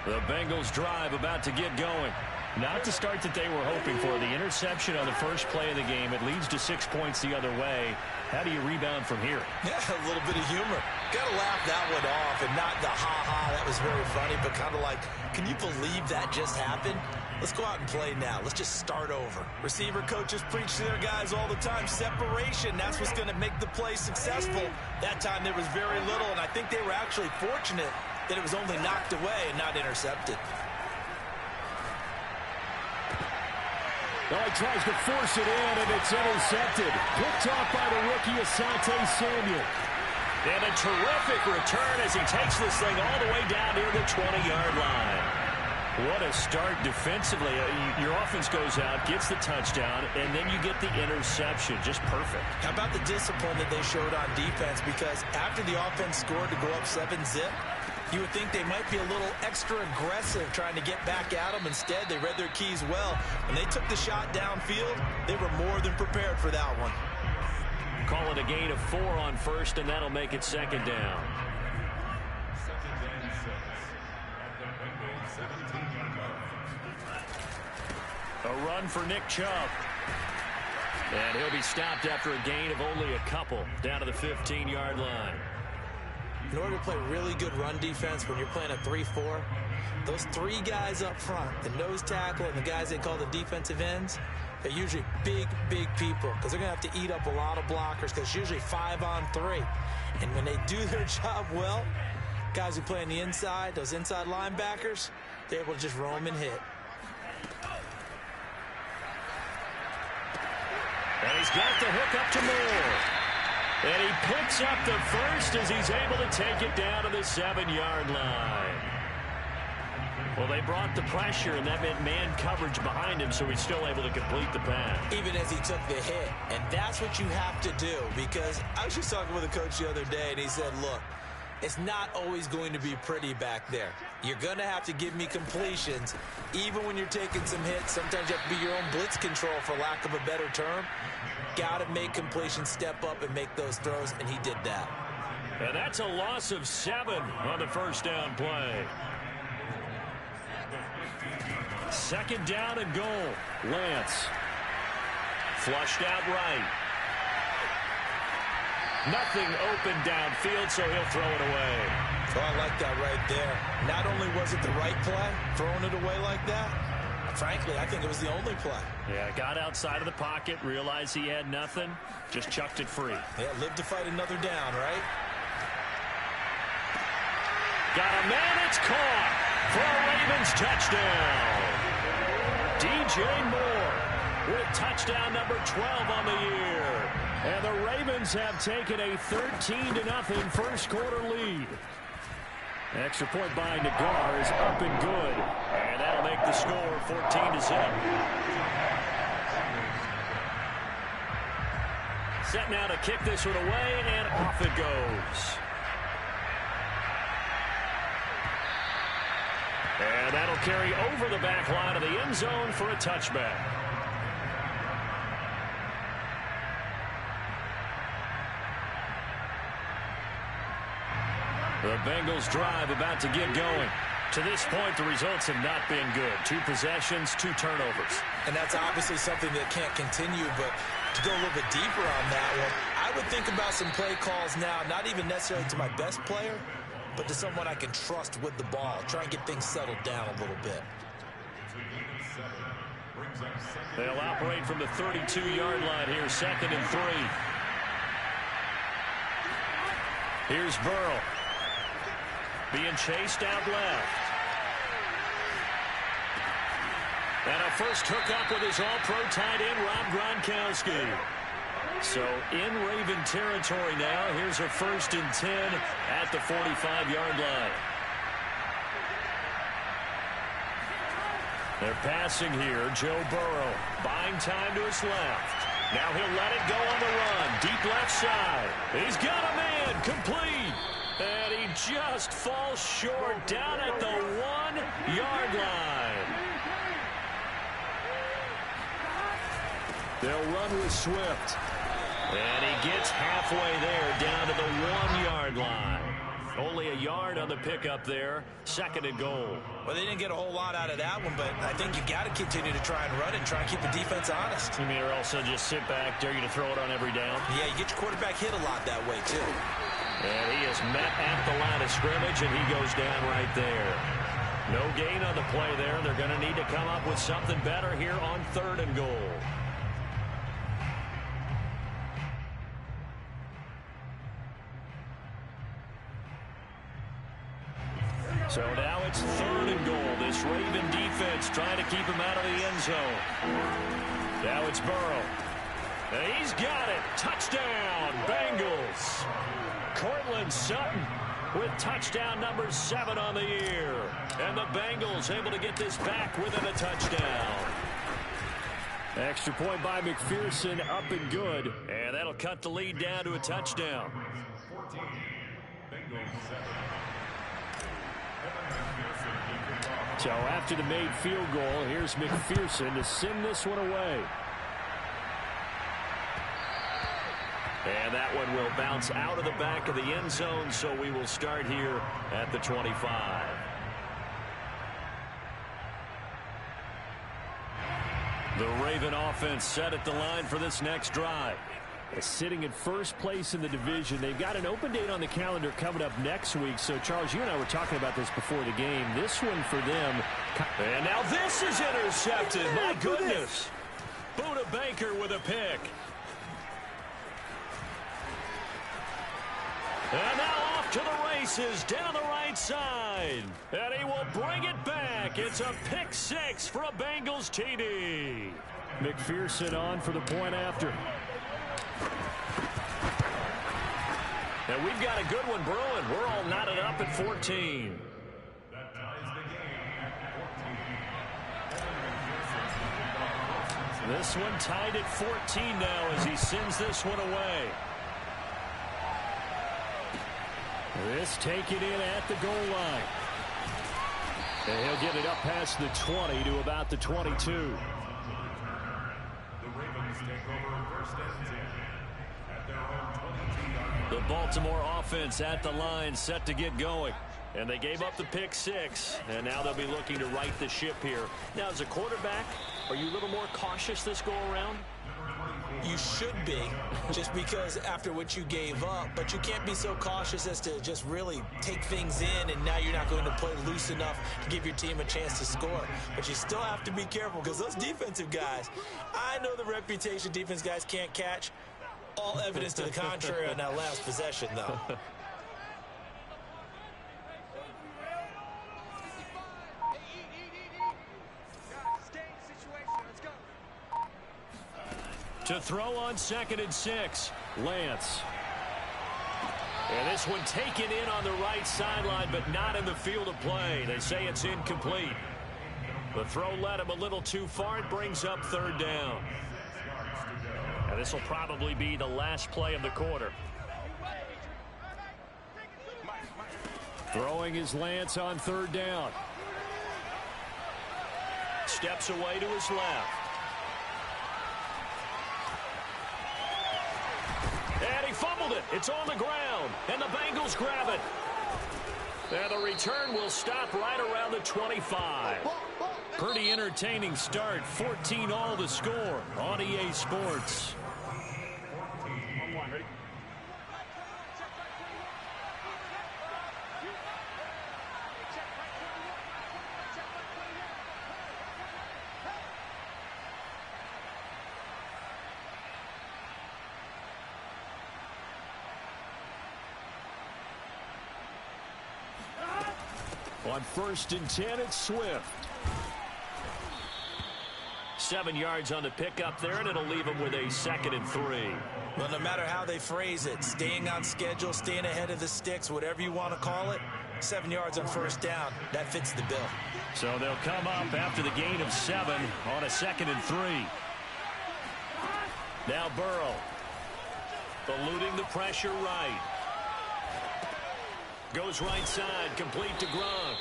The Bengals drive about to get going. Not the start that they were hoping for. The interception on the first play of the game. It leads to 6 points the other way. How do you rebound from here? Yeah, a little bit of humor. Got to laugh that one off, and not the ha-ha, that was very funny, but kind of like, can you believe that just happened? Let's go out and play now. Let's just start over. Receiver coaches preach to their guys all the time. Separation, that's what's going to make the play successful. That time there was very little, and I think they were actually fortunate that it was only knocked away and not intercepted. Oh, he tries to force it in, and it's intercepted. Picked off by the rookie, Asante Samuel. And a terrific return as he takes this thing all the way down near the 20-yard line. What a start defensively. Your offense goes out, gets the touchdown, and then you get the interception. Just perfect. How about the discipline that they showed on defense? Because after the offense scored to go up 7-zip, you would think they might be a little extra aggressive trying to get back at them. Instead, they read their keys well. When they took the shot downfield, they were more than prepared for that one. Call it a gain of 4 on first, and that'll make it second down. A run for Nick Chubb. And he'll be stopped after a gain of only a couple down to the 15-yard line. In order to play really good run defense when you're playing a 3-4, those 3 guys up front, the nose tackle and the guys they call the defensive ends, they're usually big, big people because they're going to have to eat up a lot of blockers because it's usually 5 on 3. And when they do their job well, guys who play on the inside, those inside linebackers, they're able to just roam and hit. And he's got the hook up to Moore. And he picks up the first as he's able to take it down to the 7-yard line. Well, they brought the pressure, and that meant man coverage behind him, so he's still able to complete the pass. Even as he took the hit. And that's what you have to do, because I was just talking with a coach the other day, and he said, look, it's not always going to be pretty back there. You're going to have to give me completions, even when you're taking some hits. Sometimes you have to be your own blitz control, for lack of a better term. Got to make completions, step up, and make those throws, and he did that. And that's a loss of 7 on the first down play. Second down and goal. Lance. Flushed out right. Nothing open downfield, so he'll throw it away. Oh, I like that right there. Not only was it the right play, throwing it away like that, frankly, I think it was the only play. Yeah, got outside of the pocket, realized he had nothing, just chucked it free. Yeah, live to fight another down, right? Got a man, it's caught for a Ravens touchdown. DJ Moore with touchdown number 12 on the year. And the Ravens have taken a 13-0 first quarter lead. Extra point by Nagar is up and good. And that'll make the score 14-0. Set now to kick this one away, and off it goes. And that'll carry over the back line of the end zone for a touchback. The Bengals drive about to get going. To this point, the results have not been good. 2 possessions, 2 turnovers. And that's obviously something that can't continue, but to go a little bit deeper on that one, I would think about some play calls now, not even necessarily to my best player, but to someone I can trust with the ball. Try and get things settled down a little bit. They'll operate from the 32-yard line here, 2nd and 3. Here's Burrow. Being chased out left. And a first hookup with his all-pro tight end, Rob Gronkowski. So in Raven territory now. Here's a 1st and 10 at the 45-yard line. They're passing here. Joe Burrow buying time to his left. Now he'll let it go on the run. Deep left side. He's got a man. Complete. And he just falls short down at the 1-yard line. They'll run with Swift. And he gets halfway there down to the 1-yard line. Only a yard on the pickup there. 2nd and goal. Well, they didn't get a whole lot out of that one, but I think you got to continue to try and run it and try and keep the defense honest. You mean or also just sit back, dare you to throw it on every down? Yeah, you get your quarterback hit a lot that way, too. And he is met at the line of scrimmage, and he goes down right there. No gain on the play there. They're going to need to come up with something better here on 3rd and goal. So now it's 3rd and goal. This Raven defense trying to keep him out of the end zone. Now it's Burrow. And he's got it. Touchdown, Bengals. Cortland Sutton with touchdown number 7 on the year. And the Bengals able to get this back within a touchdown. Extra point by McPherson, up and good. And that'll cut the lead down to a touchdown. 14, Bengals 7. So after the made field goal, here's McPherson to send this one away. And that one will bounce out of the back of the end zone, so we will start here at the 25. The Raven offense set at the line for this next drive. Sitting in first place in the division. They've got an open date on the calendar coming up next week. So, Charles, you and I were talking about this before the game. This one for them. And now this is intercepted. My goodness. Buda Baker with a pick. And now off to the races down the right side. And he will bring it back. It's a pick 6 for a Bengals TD. McPherson on for the point after. And we've got a good one brewing. We're all knotted up at 14. That ties the game at 14. This one tied at 14 now as he sends this one away. This taken in at the goal line. And he'll get it up past the 20 to about the 22. The Ravens take over 1st and 10 at their own 22-yard line. The Baltimore offense at the line set to get going. And they gave up the pick 6, and now they'll be looking to right the ship here. Now, as a quarterback, are you a little more cautious this go-around? You should be, just because after what you gave up, but you can't be so cautious as to just really take things in, and now you're not going to play loose enough to give your team a chance to score. But you still have to be careful, because those defensive guys, I know the reputation defense guys can't catch. All evidence to the contrary on that last possession, though. To throw on 2nd and 6, Lance. And this one taken in on the right sideline, but not in the field of play. They say it's incomplete. The throw led him a little too far. It brings up 3rd down. And this will probably be the last play of the quarter. Throwing is Lance on 3rd down. Steps away to his left. And he fumbled it. It's on the ground. And the Bengals grab it. And the return will stop right around the 25. Pretty entertaining start. 14-all the score on EA Sports. On 1st and 10, it's Swift. 7 yards on the pickup there, and it'll leave him with a 2nd and 3. Well, no matter how they phrase it, staying on schedule, staying ahead of the sticks, whatever you want to call it, 7 yards on 1st down, that fits the bill. So they'll come up after the gain of 7 on a 2nd and 3. Now Burrow, eluding the pressure right. Goes right side, complete to Gronk.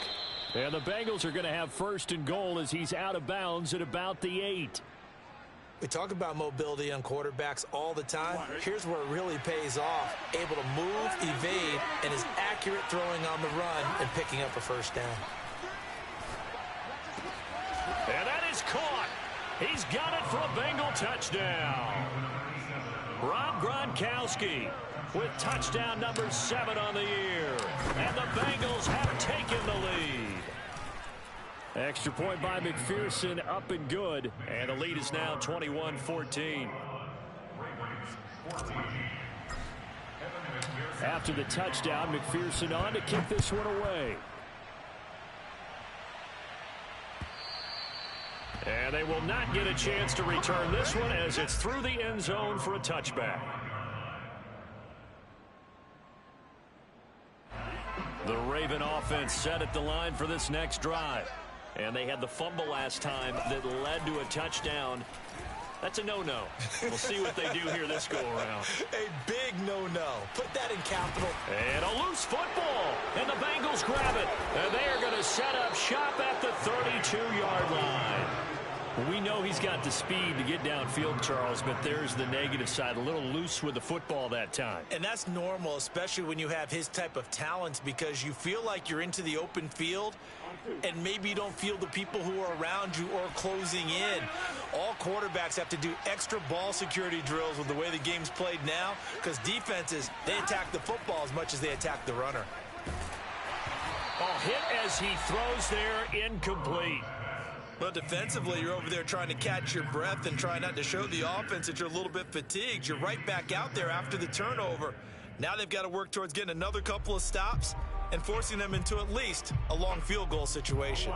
And the Bengals are going to have 1st and goal as he's out of bounds at about the 8. We talk about mobility on quarterbacks all the time. Here's where it really pays off. Able to move, evade, and is accurate throwing on the run and picking up a first down. And that is caught. He's got it for a Bengal touchdown. Rob Gronkowski with touchdown number 7 on the year. And the Bengals have taken the lead. Extra point by McPherson, up and good. And the lead is now 21-14. After the touchdown, McPherson on to kick this one away. And they will not get a chance to return this one as it's through the end zone for a touchback. The Raven offense set at the line for this next drive. And they had the fumble last time that led to a touchdown. That's a no-no. We'll see what they do here this go-around. A big no-no. Put that in capital. And a loose football. And the Bengals grab it. And they are going to set up shop at the 32-yard line. We know he's got the speed to get downfield, Charles, but there's the negative side. A little loose with the football that time. And that's normal, especially when you have his type of talents, because you feel like you're into the open field and maybe you don't feel the people who are around you or closing in. All quarterbacks have to do extra ball security drills with the way the game's played now, because defenses, they attack the football as much as they attack the runner. Hit as he throws there, incomplete. Well, defensively, you're over there trying to catch your breath and try not to show the offense that you're a little bit fatigued. You're right back out there after the turnover. Now they've got to work towards getting another couple of stops and forcing them into at least a long field goal situation.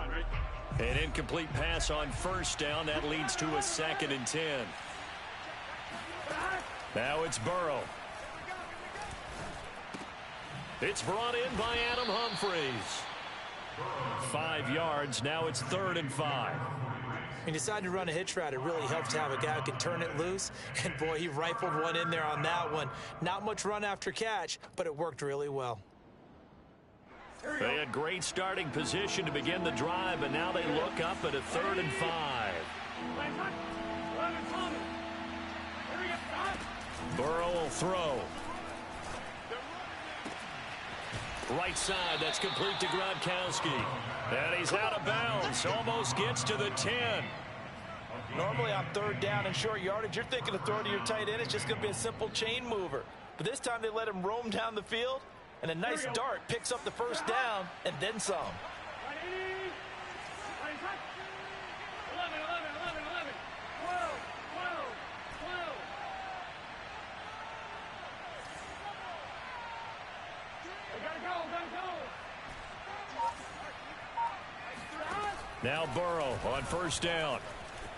An incomplete pass on first down. That leads to a 2nd and 10. Now it's Burrow. It's brought in by Adam Humphries. 5 yards. Now it's 3rd and 5. When you decide to run a hitch route, it really helps to have a guy who can turn it loose. And, boy, he rifled one in there on that one. Not much run after catch, but it worked really well. They had great starting position to begin the drive, and now they look up at a 3rd and 5. Burrow will throw. Right side, that's complete to Gronkowski. And he's out of bounds, almost gets to the 10. Normally on 3rd down and short yardage, you're thinking of throwing to your tight end. It's just going to be a simple chain mover. But this time they let him roam down the field, and a nice dart picks up the first down and then some. Now Burrow on first down.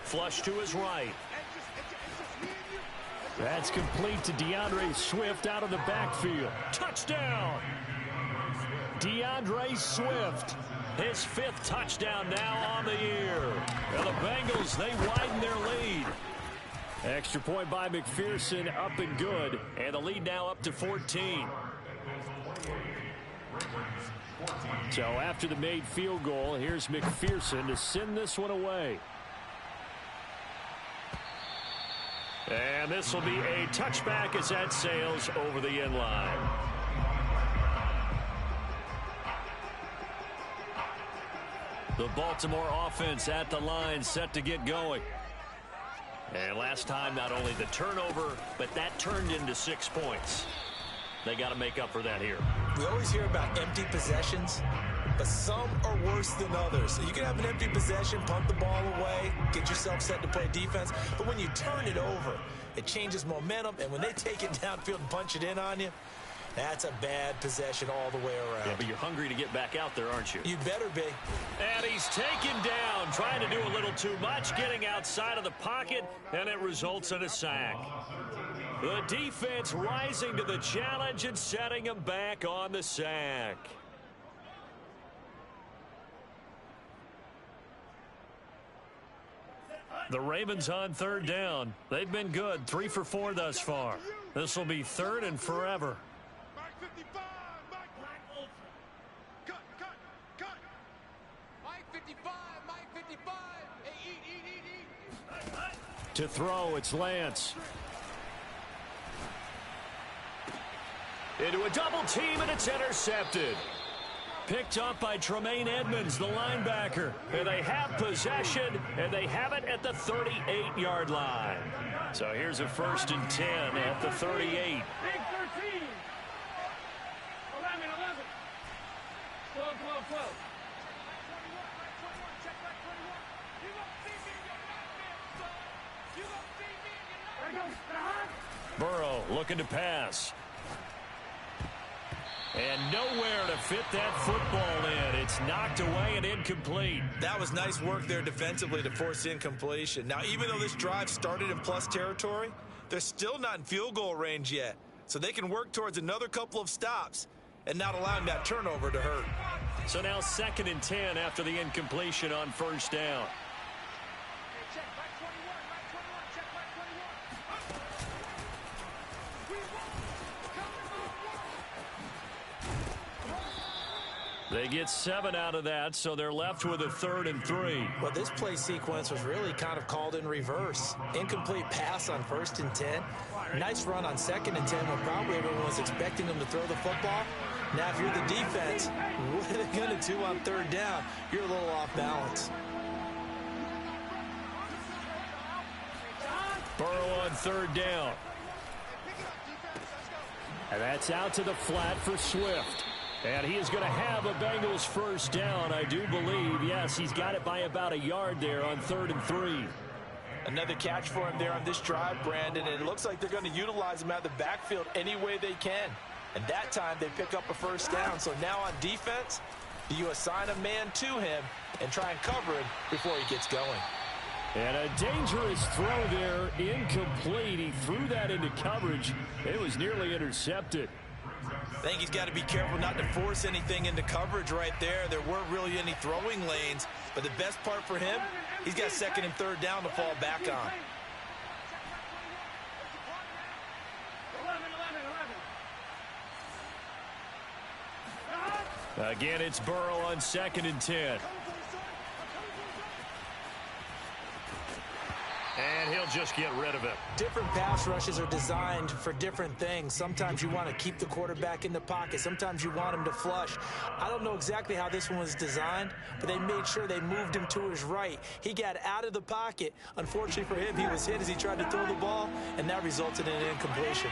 Flush to his right. That's complete to DeAndre Swift out of the backfield. Touchdown! DeAndre Swift. His 5th touchdown now on the year. And the Bengals, they widen their lead. Extra point by McPherson, up and good. And the lead now up to 14. So after the made field goal, here's McPherson to send this one away. And this will be a touchback as that sails over the end line. The Baltimore offense at the line set to get going. And last time, not only the turnover, but that turned into 6 points. They got to make up for that here. We always hear about empty possessions, but some are worse than others. So you can have an empty possession, pump the ball away, get yourself set to play defense. But when you turn it over, it changes momentum. And when they take it downfield and punch it in on you, that's a bad possession all the way around. Yeah, but you're hungry to get back out there, aren't you? You better be. And he's taken down, trying to do a little too much, getting outside of the pocket, and it results in a sack. The defense rising to the challenge and setting him back on the sack. The Ravens on 3rd down. They've been good, 3 for 4 thus far. This will be 3rd and forever. Mike 55, Mike. Cut. Mike 55, Mike 55. Hey, eat. To throw, it's Lance. Into a double team, and it's intercepted. Picked up by Tremaine Edmonds, the linebacker. And they have possession, and they have it at the 38-yard line. So here's a 1st and 10 at the 38. Big 13. 11, 11. 12, 12, 12. Burrow looking to pass. And nowhere to fit that football in. It's knocked away and incomplete. That was nice work there defensively to force incompletion. Now, even though this drive started in plus territory, they're still not in field goal range yet. So they can work towards another couple of stops and not allowing that turnover to hurt. So now 2nd and 10 after the incompletion on 1st down. They get 7 out of that, so they're left with a 3rd and 3. Well, this play sequence was really kind of called in reverse. Incomplete pass on 1st and 10. Nice run on 2nd and 10 when probably everyone was expecting them to throw the football. Now, if you're the defense, what are they going to do on 3rd down? You're a little off balance. Burrow on 3rd down. And that's out to the flat for Swift. And he is going to have a Bengals 1st down, I do believe. Yes, he's got it by about a yard there on 3rd and 3. Another catch for him there on this drive, Brandon. And it looks like they're going to utilize him out of the backfield any way they can. And that time they pick up a 1st down. So now on defense, do you assign a man to him and try and cover him before he gets going? And a dangerous throw there, incomplete. He threw that into coverage. It was nearly intercepted. I think he's got to be careful not to force anything into coverage right there. There weren't really any throwing lanes. But the best part for him, he's got 2nd and 3rd down to fall back on. 11, 11, 11. Again, it's Burrow on 2nd and 10. And he'll just get rid of it. Different pass rushes are designed for different things. Sometimes you want to keep the quarterback in the pocket. Sometimes you want him to flush. I don't know exactly how this one was designed, but they made sure they moved him to his right. He got out of the pocket. Unfortunately for him, he was hit as he tried to throw the ball, and that resulted in an incompletion.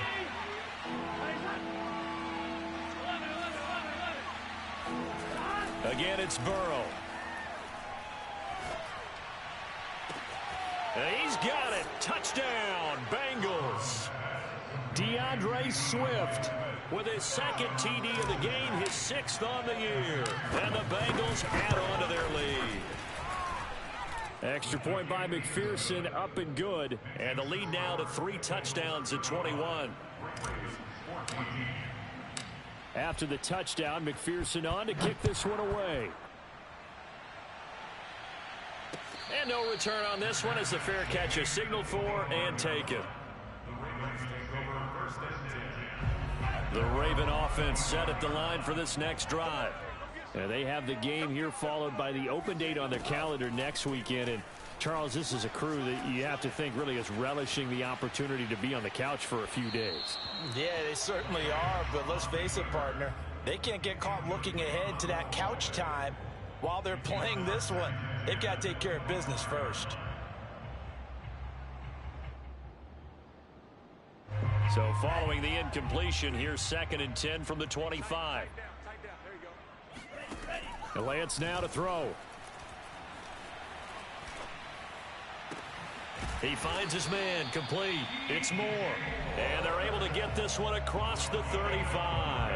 Again, it's Burrow. He's got it. Touchdown, Bengals. DeAndre Swift with his 2nd TD of the game, his 6th on the year. And the Bengals add on to their lead. Extra point by McPherson, up and good. And the lead now to 3 touchdowns at 21. After the touchdown, McPherson on to kick this one away. And no return on this one as the fair catch is signaled for and taken. The Raven offense set at the line for this next drive. And they have the game here followed by the open date on their calendar next weekend. And Charles, this is a crew that you have to think really is relishing the opportunity to be on the couch for a few days. Yeah, they certainly are, but let's face it, partner. They can't get caught looking ahead to that couch time while they're playing this one. They've got to take care of business first. So following the incompletion, here's 2nd and 10 from the 25. And Lance now to throw. He finds his man, complete. It's Moore. And they're able to get this one across the 35.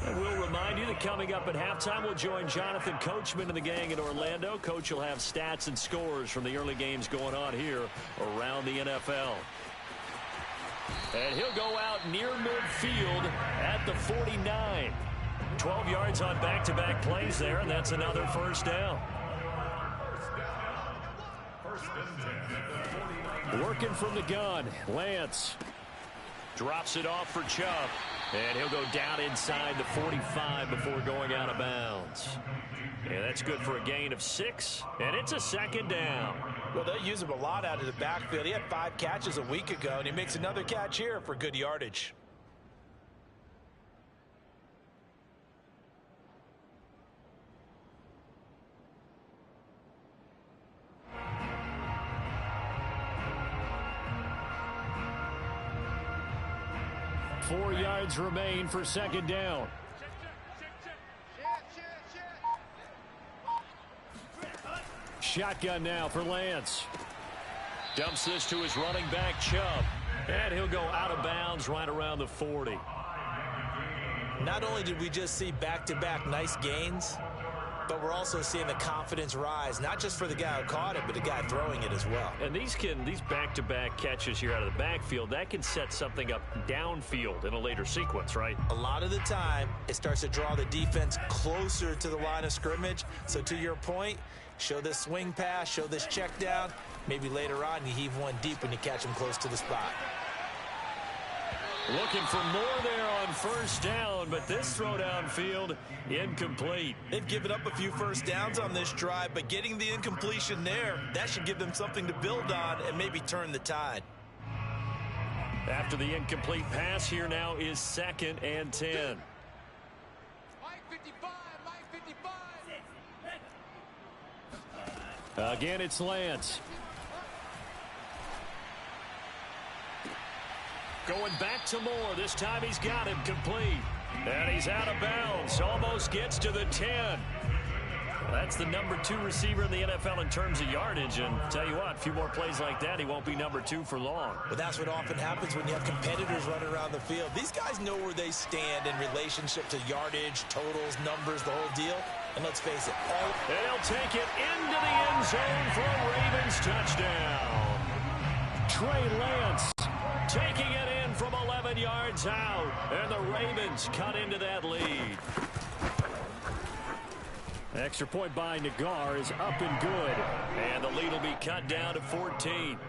And we'll remind you that coming up at halftime, we'll join Jonathan Coachman and the gang in Orlando. Coach will have stats and scores from the early games going on here around the NFL. And he'll go out near midfield at the 49. 12 yards on back-to-back plays there, and that's another 1st down. Working from the gun, Lance drops it off for Chubb. And he'll go down inside the 45 before going out of bounds. And that's good for a gain of 6, and it's a second down. Well, they use him a lot out of the backfield. He had 5 catches a week ago, and he makes another catch here for good yardage. Four yards remain for second down. Shotgun now for Lance. Dumps this to his running back, Chubb. And he'll go out of bounds right around the 40. Not only did we just see back-to-back nice gains, but we're also seeing the confidence rise, not just for the guy who caught it, but the guy throwing it as well. And these back-to-back catches here out of the backfield, that can set something up downfield in a later sequence, right? A lot of the time, it starts to draw the defense closer to the line of scrimmage. So to your point, show this swing pass, show this check down. Maybe later on, you heave one deep when you catch him close to the spot. Looking for more there on first down, but this throw downfield incomplete. They've given up a few first downs on this drive, but getting the incompletion there, that should give them something to build on and maybe turn the tide. After the incomplete pass, here now is 2nd and 10. Again, it's Lance. Going back to Moore. This time he's got him complete. And he's out of bounds. Almost gets to the 10. That's the number 2 receiver in the NFL in terms of yardage. And tell you what, a few more plays like that, he won't be number 2 for long. But that's what often happens when you have competitors running around the field. These guys know where they stand in relationship to yardage, totals, numbers, the whole deal. And let's face it, and he'll take it into the end zone for a Ravens touchdown. Trey Lance taking it in from 11 yards out. And the Ravens cut into that lead. Extra point by Nagar is up and good. And the lead will be cut down to 14.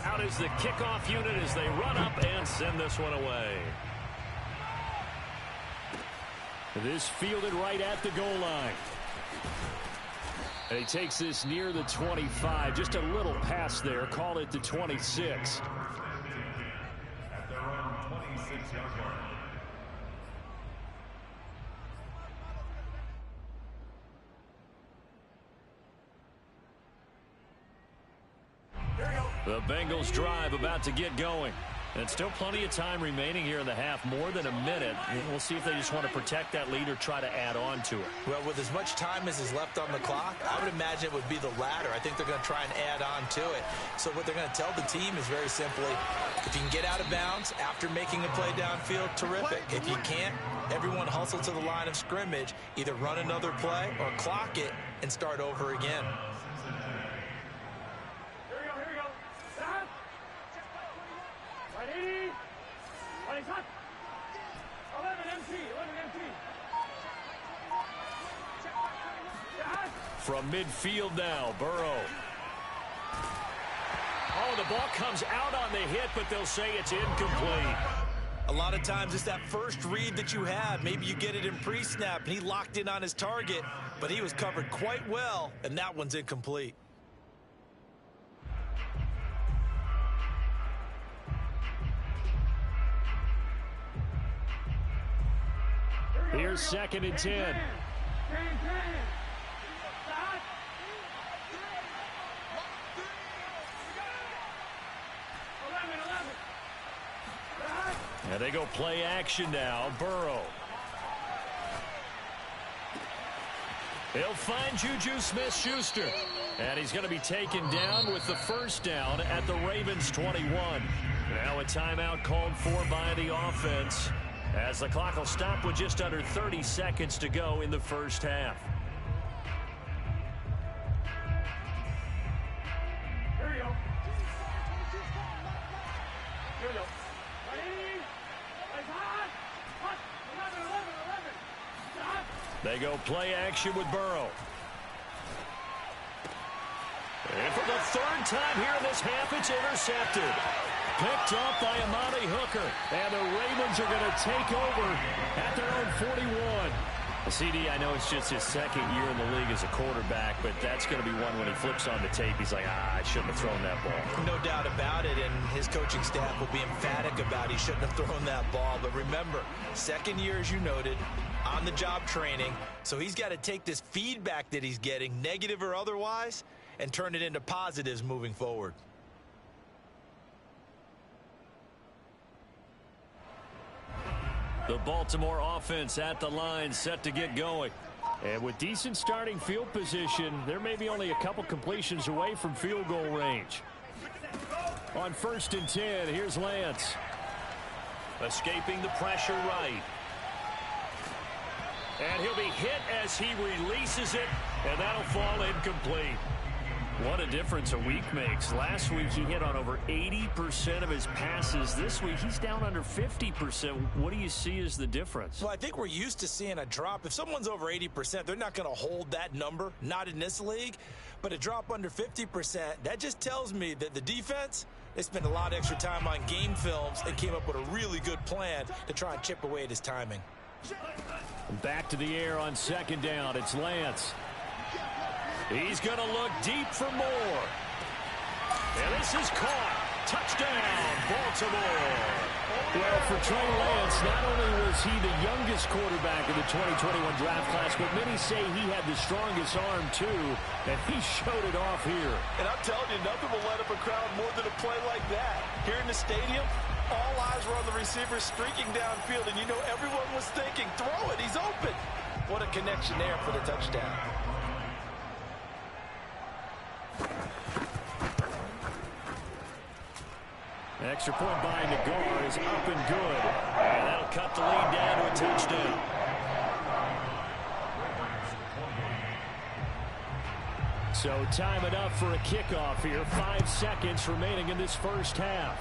Out is the kickoff unit as they run up and send this one away. This fielded right at the goal line. And he takes this near the 25. Just a little pass there. Call it the 26. At their own 26-yard line. The Bengals drive about to get going. And still plenty of time remaining here in the half, more than a minute. We'll see if they just want to protect that lead or try to add on to it. well, with as much time as is left on the clock, I would imagine it would be the latter. I think they're going to try and add on to it. So what they're going to tell the team is very simply, if you can get out of bounds after making a play downfield, terrific. If you can't, everyone hustle to the line of scrimmage, either run another play or clock it and start over again. From midfield now, Burrow. Oh, the ball comes out on the hit, but they'll say it's incomplete. A lot of times it's that first read that you have. Maybe you get it in pre-snap, and he locked in on his target, but he was covered quite well, and that one's incomplete. Here's 2nd and 10. And they go play action now. Burrow. He'll find Juju Smith-Schuster. And he's going to be taken down with the first down at the Ravens 21. Now a timeout called for by the offense, as the clock will stop with just under 30 seconds to go in the first half. Here we go. Here we go. Ready? Hot. Hot. 11. Hot. They go play action with Burrow. And for the third time here in this half, it's intercepted. Picked up by Amani Hooker. And the Ravens are going to take over at their own 41. CD, I know it's just his second year in the league as a quarterback, but that's going to be one when he flips on the tape. He's like, I shouldn't have thrown that ball. No doubt about it, and his coaching staff will be emphatic about he shouldn't have thrown that ball. But remember, second year, as you noted, on-the-job training, so he's got to take this feedback that he's getting, negative or otherwise, and turn it into positives moving forward. The Baltimore offense at the line, set to get going. And with decent starting field position, there may be only a couple completions away from field goal range. On 1st and 10, here's Lance. Escaping the pressure right. And he'll be hit as he releases it, and that'll fall incomplete. What a difference a week makes. Last week he hit on over 80% of his passes. This week he's down under 50%. What do you see as the difference? Well, I think we're used to seeing a drop. If someone's over 80%, they're not going to hold that number, not in this league. But a drop under 50%, that just tells me that the defense, they spent a lot of extra time on game films and came up with a really good plan to try and chip away at his timing. Back to the air on 2nd down. It's Lance. He's going to look deep for more. And this is caught. Touchdown, Baltimore. Well, for Trey Lance, not only was he the youngest quarterback in the 2021 draft class, but many say he had the strongest arm, too, and he showed it off here. And I'm telling you, nothing will light up a crowd more than a play like that. Here in the stadium, all eyes were on the receiver streaking downfield, and you know everyone was thinking, throw it, he's open. What a connection there for the touchdown. Extra point by Nagar is up and good. And that'll cut the lead down to a touchdown. So time enough for a kickoff here. 5 seconds remaining in this first half.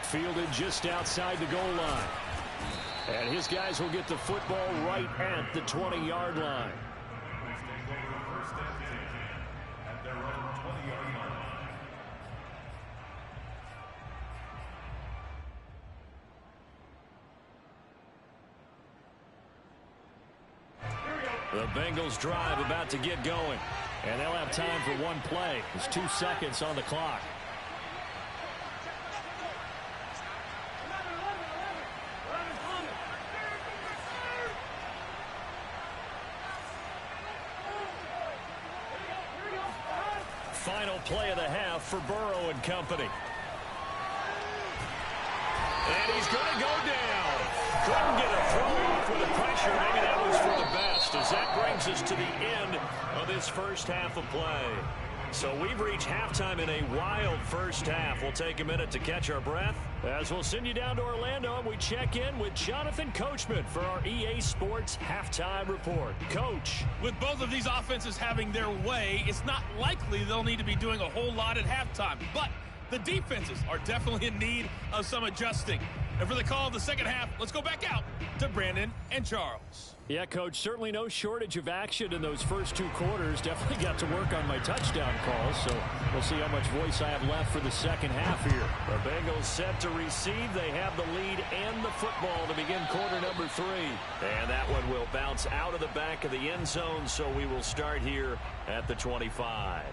Fielded just outside the goal line. And his guys will get the football right at the 20-yard line. The Bengals drive about to get going. And they'll have time for one play. There's 2 seconds on the clock. Final play of the half for Burrow and company. And he's going to go down. Couldn't get a throw off with the pressure. Maybe that was for the best, as that brings us to the end of this first half of play. So we've reached halftime in a wild first half. We'll take a minute to catch our breath as we'll send you down to Orlando and we check in with Jonathan Coachman for our EA Sports Halftime Report. Coach. With both of these offenses having their way, it's not likely they'll need to be doing a whole lot at halftime. But the defenses are definitely in need of some adjusting. And for the call of the second half, let's go back out to Brandon and Charles. Yeah, Coach, certainly no shortage of action in those first 2 quarters. Definitely got to work on my touchdown calls, so we'll see how much voice I have left for the second half here. The Bengals set to receive. They have the lead and the football to begin quarter number 3. And that one will bounce out of the back of the end zone, so we will start here at the 25.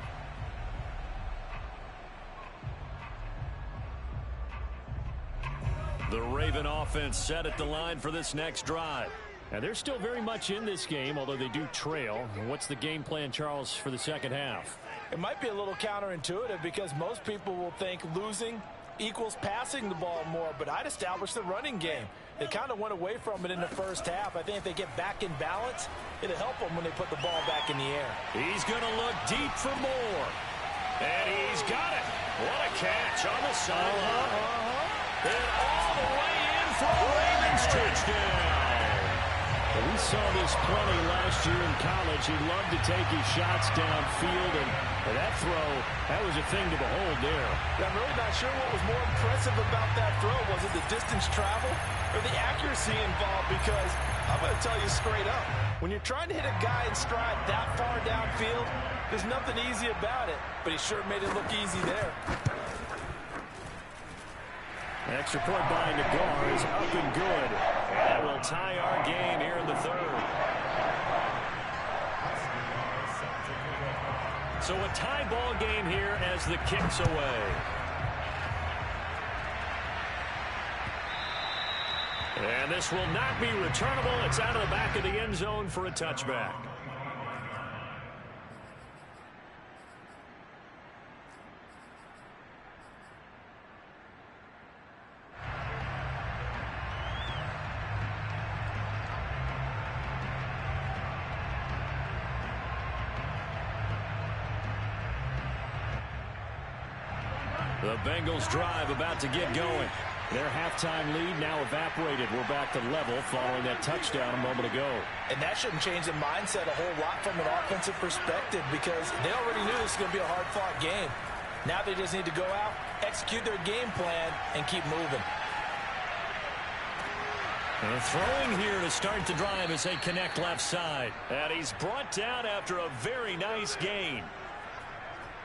The Raven offense set at the line for this next drive. And they're still very much in this game, although they do trail. What's the game plan, Charles, for the second half? It might be a little counterintuitive because most people will think losing equals passing the ball more, but I'd establish the running game. They kind of went away from it in the first half. I think if they get back in balance, it'll help them when they put the ball back in the air. He's going to look deep for more. And he's got it. What a catch on the sideline. And all the way in for a Ravens touchdown. Well, we saw this plenty last year in college. He loved to take his shots downfield, and that throw, that was a thing to behold there. I'm really not sure what was more impressive about that throw. Was it the distance travel or the accuracy involved? Because I'm going to tell you straight up, when you're trying to hit a guy in stride that far downfield, there's nothing easy about it, but he sure made it look easy there. An extra point by Nagar is up and good. That will tie our game here in the third. So a tie ball game here as the kick's away. And this will not be returnable. It's out of the back of the end zone for a touchback. The Bengals drive about to get going. Their halftime lead now evaporated. We're back to level following that touchdown a moment ago. And that shouldn't change the mindset a whole lot from an offensive perspective because they already knew this was going to be a hard-fought game. Now they just need to go out, execute their game plan, and keep moving. And throwing here to start the drive as they connect left side. And he's brought down after a very nice gain.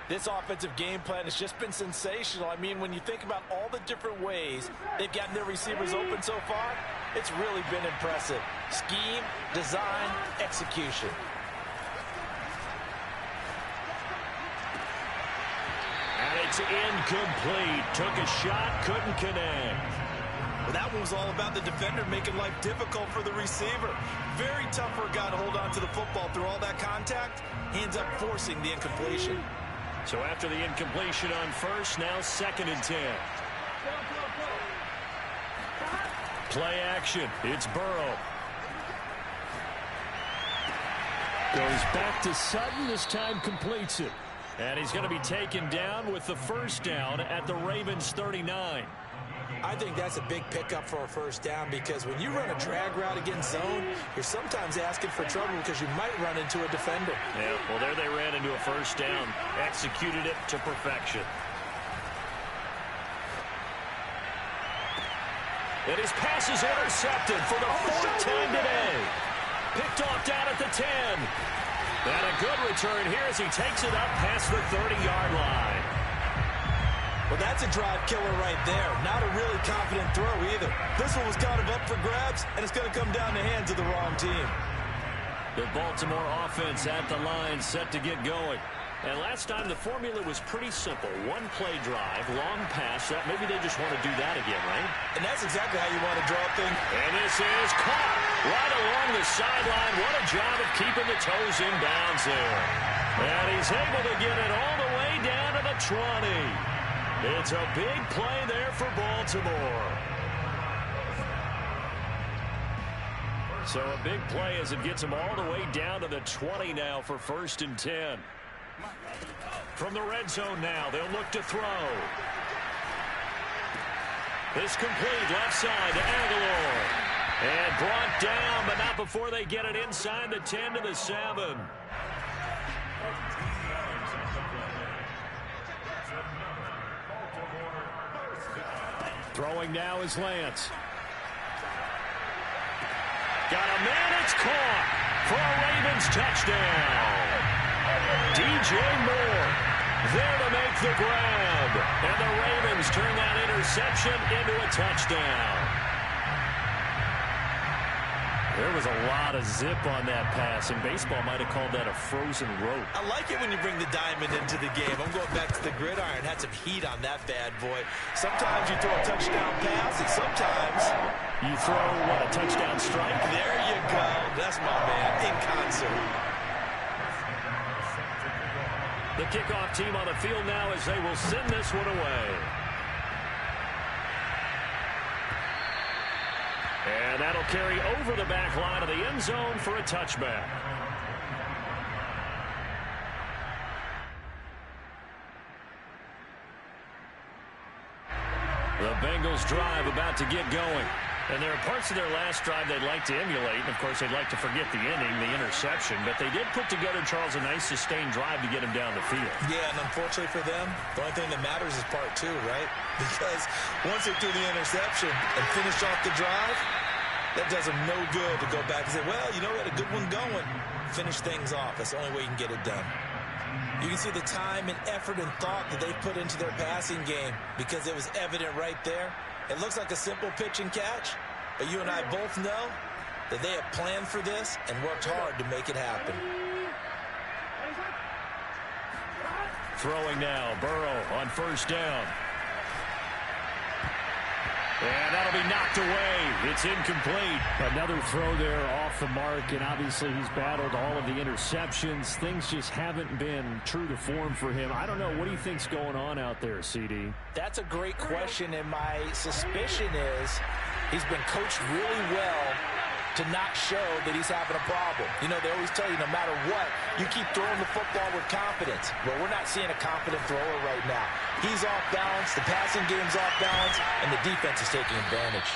This offensive game plan has just been sensational. I mean, when you think about all the different ways they've gotten their receivers open so far, it's really been impressive. Scheme, design, execution. And it's incomplete. Took a shot, couldn't connect. Well, that one was all about the defender making life difficult for the receiver. Very tough for a guy to hold on to the football through all that contact. He ends up forcing the incompletion. So after the incompletion on first, now 2nd and 10. Play action. It's Burrow. Goes back to Sutton. This time completes it. And he's going to be taken down with the first down at the Ravens 39. I think that's a big pickup for a first down because when you run a drag route against zone, you're sometimes asking for trouble because you might run into a defender. Yeah, well, there they ran into a first down. Executed it to perfection. And his pass is intercepted for the 4th time today. Picked off down at the 10. And a good return here as he takes it up past the 30-yard line. Well, that's a drive killer right there. Not a really confident throw either. This one was kind of up for grabs, and it's going to come down the hands of the wrong team. The Baltimore offense at the line set to get going. And last time the formula was pretty simple. One play drive, long pass. That maybe they just want to do that again, right? And that's exactly how you want to draw things. And this is caught right along the sideline. What a job of keeping the toes in bounds there. And he's able to get it all the way down to the 20. It's a big play there for Baltimore. So a big play as it gets them all the way down to the 20 now for 1st and 10. From the red zone now, they'll look to throw. This complete left side to Aguilar. And brought down, but not before they get it inside the 10 to the 7. Throwing now is Lance. Got a man, it's caught for a Ravens touchdown. DJ Moore there to make the grab. And the Ravens turn that interception into a touchdown. There was a lot of zip on that pass, and baseball might have called that a frozen rope. I like it when you bring the diamond into the game. I'm going back to the gridiron. Had some heat on that bad boy. Sometimes you throw a touchdown pass, and sometimes you throw, what, a touchdown strike? There you go. That's my man, in concert. The kickoff team on the field now as they will send this one away. And that'll carry over the back line of the end zone for a touchback. The Bengals drive about to get going. And there are parts of their last drive they'd like to emulate. And, of course, they'd like to forget the inning, the interception. But they did put together, Charles, a nice sustained drive to get him down the field. Yeah, and unfortunately for them, the only thing that matters is part two, right? Because once they threw the interception and finished off the drive, that does them no good to go back and say, well, you know, we had a good one going. Finish things off. That's the only way you can get it done. You can see the time and effort and thought that they put into their passing game because it was evident right there. It looks like a simple pitch and catch, but you and I both know that they have planned for this and worked hard to make it happen. Throwing now, Burrow on first down. And that'll be knocked away. It's incomplete. Another throw there off the mark, and obviously he's battled all of the interceptions. Things just haven't been true to form for him. I don't know. What do you think's going on out there, CD? That's a great question, and my suspicion is he's been coached really well to not show that he's having a problem. You know, they always tell you no matter what, you keep throwing the football with confidence. Well, we're not seeing a confident thrower right now. He's off balance, the passing game's off balance, and the defense is taking advantage.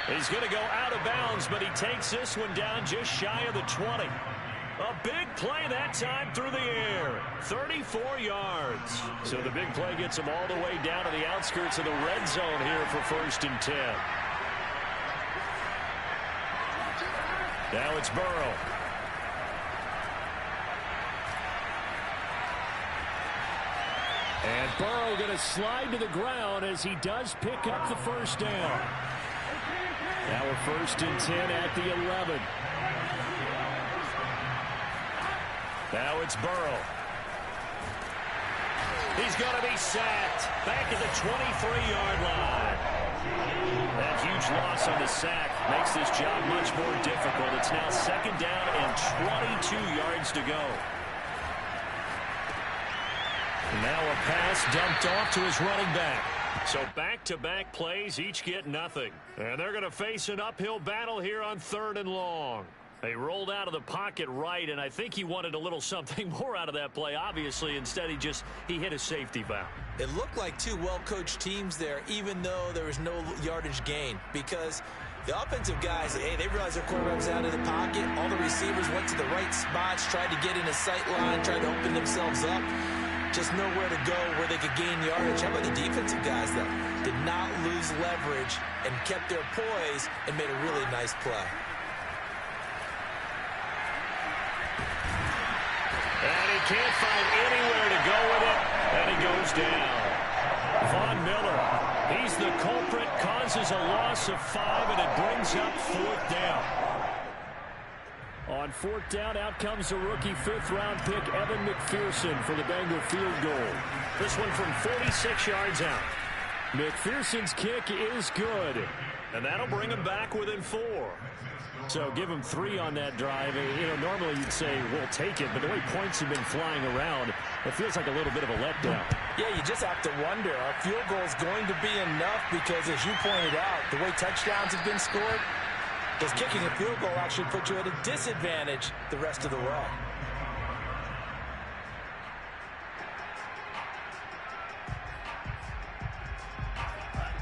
He's going to go out of bounds, but he takes this one down just shy of the 20. A big play that time through the air. 34 yards. So the big play gets him all the way down to the outskirts of the red zone here for 1st and 10. Now it's Burrow. And Burrow going to slide to the ground as he does pick up the first down. Now we're 1st and 10 at the 11. Now it's Burrow. He's going to be sacked back at the 23-yard line. That huge loss on the sack makes this job much more difficult. It's now 2nd down and 22 yards to go. Now a pass dumped off to his running back. So back-to-back plays each get nothing. And they're going to face an uphill battle here on 3rd and long. They rolled out of the pocket right, and I think he wanted a little something more out of that play, obviously. Instead, he hit a safety valve. It looked like two well-coached teams there, even though there was no yardage gain, because the offensive guys, hey, they realized their quarterback was out of the pocket. All the receivers went to the right spots, tried to get in a sight line, tried to open themselves up. Just nowhere to go where they could gain yardage. How about the defensive guys, though? Did not lose leverage and kept their poise and made a really nice play. And he can't find anywhere to go with it, and he goes down. Von Miller, he's the culprit, causes a loss of 5, and it brings up 4th down. On 4th down, out comes the rookie 5th-round pick, Evan McPherson, for the Bengal field goal. This one from 46 yards out. McPherson's kick is good. And that'll bring him back within 4. So give him 3 on that drive. You know, normally you'd say, we'll take it, but the way points have been flying around, it feels like a little bit of a letdown. Yeah, you just have to wonder, are field goals going to be enough? Because as you pointed out, the way touchdowns have been scored, does kicking a field goal actually put you at a disadvantage the rest of the way?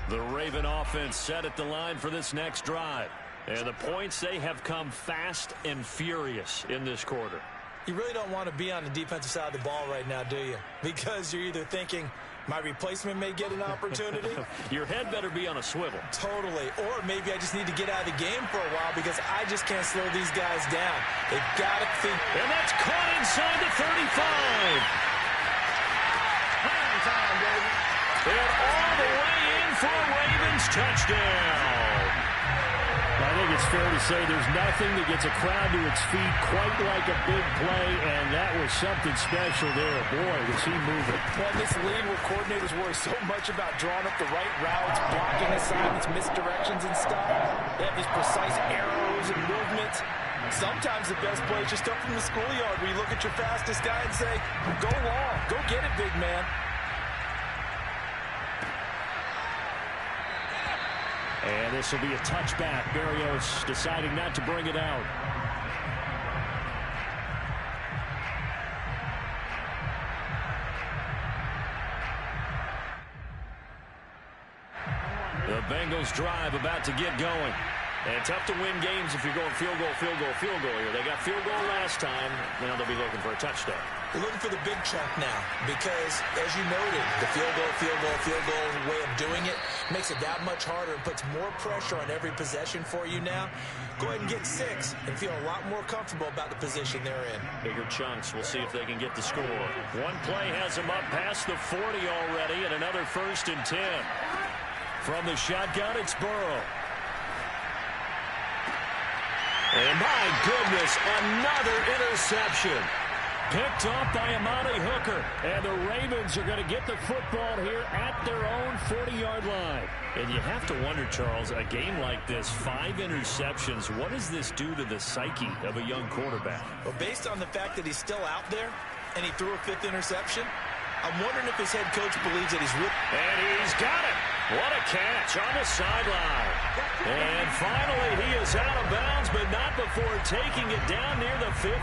The Raven offense set at the line for this next drive. And the points, they have come fast and furious in this quarter. You really don't want to be on the defensive side of the ball right now, do you? Because you're either thinking, my replacement may get an opportunity. Your head better be on a swivel. Totally. Or maybe I just need to get out of the game for a while because I just can't slow these guys down. They've got to think. And that's caught inside the 35. And all the way in for a Ravens touchdown. I think it's fair to say there's nothing that gets a crowd to its feet quite like a big play, and that was something special there. Boy, was he moving. Well, this league where coordinators worry so much about drawing up the right routes, blocking assignments, misdirections and stuff. They have these precise arrows and movements. Sometimes the best play is just up from the schoolyard where you look at your fastest guy and say, go long, go get it, big man. And this will be a touchback. Berrios deciding not to bring it out. The Bengals drive about to get going. And tough to win games if you're going field goal, field goal, field goal here. They got field goal last time. Now they'll be looking for a touchdown. They're looking for the big chunk now because, as you noted, the field goal way of doing it makes it that much harder and puts more pressure on every possession for you now. Go ahead and get 6 and feel a lot more comfortable about the position they're in. Bigger chunks. We'll see if they can get the score. One play has them up past the 40 already, and another 1st and 10. From the shotgun, it's Burrow. And my goodness, another interception. Picked off by Amani Hooker. And the Ravens are going to get the football here at their own 40-yard line. And you have to wonder, Charles, a game like this, 5 interceptions, what does this do to the psyche of a young quarterback? Well, based on the fact that he's still out there and he threw a 5th interception, I'm wondering if his head coach believes that he's really... And he's got it. What a catch on the sideline. And finally, he is out of bounds, but not before taking it down near the 15.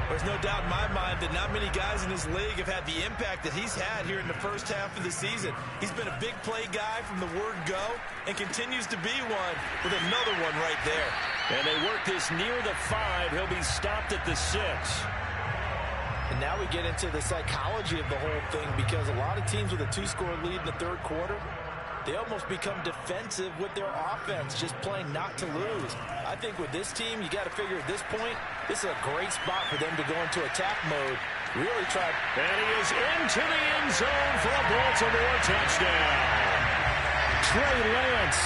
There's no doubt in my mind that not many guys in this league have had the impact that he's had here in the first half of the season. He's been a big play guy from the word go and continues to be one with another one right there. And they work this near the 5. He'll be stopped at the 6. And now we get into the psychology of the whole thing because a lot of teams with a 2-score lead in the 3rd quarter, they almost become defensive with their offense, just playing not to lose. I think with this team, you got to figure at this point, this is a great spot for them to go into attack mode. Really try. And he is into the end zone for a Baltimore touchdown. Trey Lance,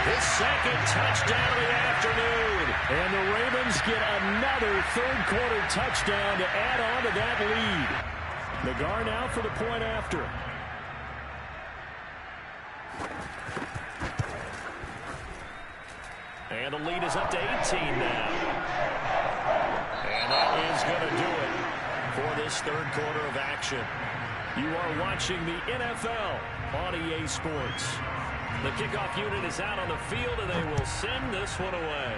his 2nd touchdown of the afternoon. And the Ravens get another 3rd quarter touchdown to add on to that lead. Nagar now for the point after. And the lead is up to 18 now. And that is going to do it for this 3rd quarter of action. You are watching the NFL on EA Sports. The kickoff unit is out on the field, and they will send this one away.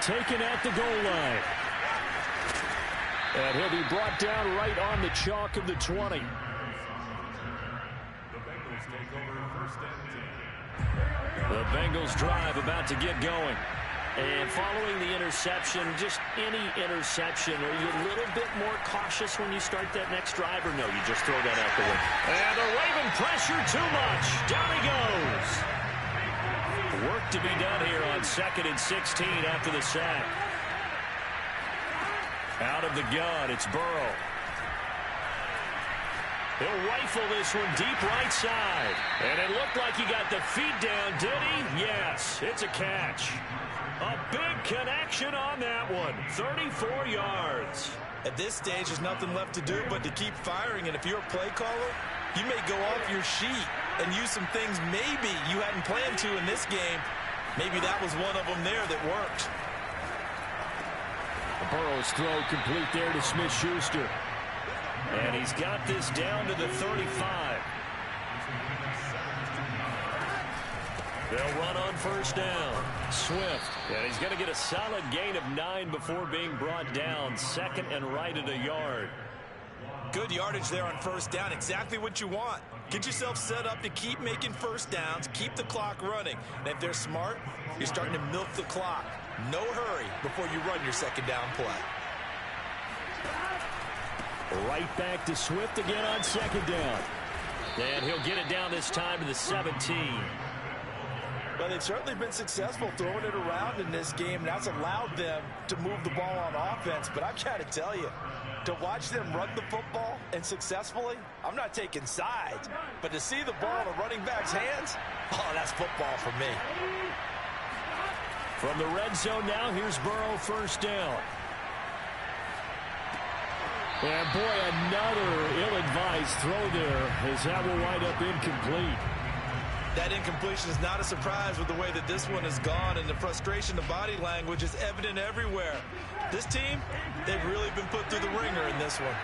Taken at the goal line. And he'll be brought down right on the chalk of the 20. The Bengals drive about to get going. And following the interception, just any interception, are you a little bit more cautious when you start that next drive, or no, you just throw that out the window? And the Raven pressure too much. Down he goes. Work to be done here on 2nd and 16 after the sack. Out of the gun, it's Burrow. He'll rifle this one deep right side. And it looked like he got the feet down, did he? Yes, it's a catch. A big connection on that one. 34 yards. At this stage, there's nothing left to do but to keep firing. And if you're a play caller, you may go off your sheet and use some things maybe you hadn't planned to in this game. Maybe that was one of them there that worked. Burrow's throw complete there to Smith-Schuster. And he's got this down to the 35. They'll run on 1st down. Swift. And he's going to get a solid gain of 9 before being brought down. 2nd and right at a yard. Good yardage there on 1st down. Exactly what you want. Get yourself set up to keep making 1st downs. Keep the clock running. And if they're smart, you're starting to milk the clock. No hurry before you run your 2nd down play. Right back to Swift again on 2nd down. And he'll get it down this time to the 17. Well, they've certainly been successful throwing it around in this game, and that's allowed them to move the ball on offense. But I've got to tell you, to watch them run the football and successfully, I'm not taking sides, but to see the ball in a running back's hands, oh, that's football for me. From the red zone now, here's Burrow 1st down. And boy, another ill-advised throw there as that will wind up incomplete. That incompletion is not a surprise with the way that this one has gone, and the frustration, the body language is evident everywhere. This team, they've really been put through the ringer in this one.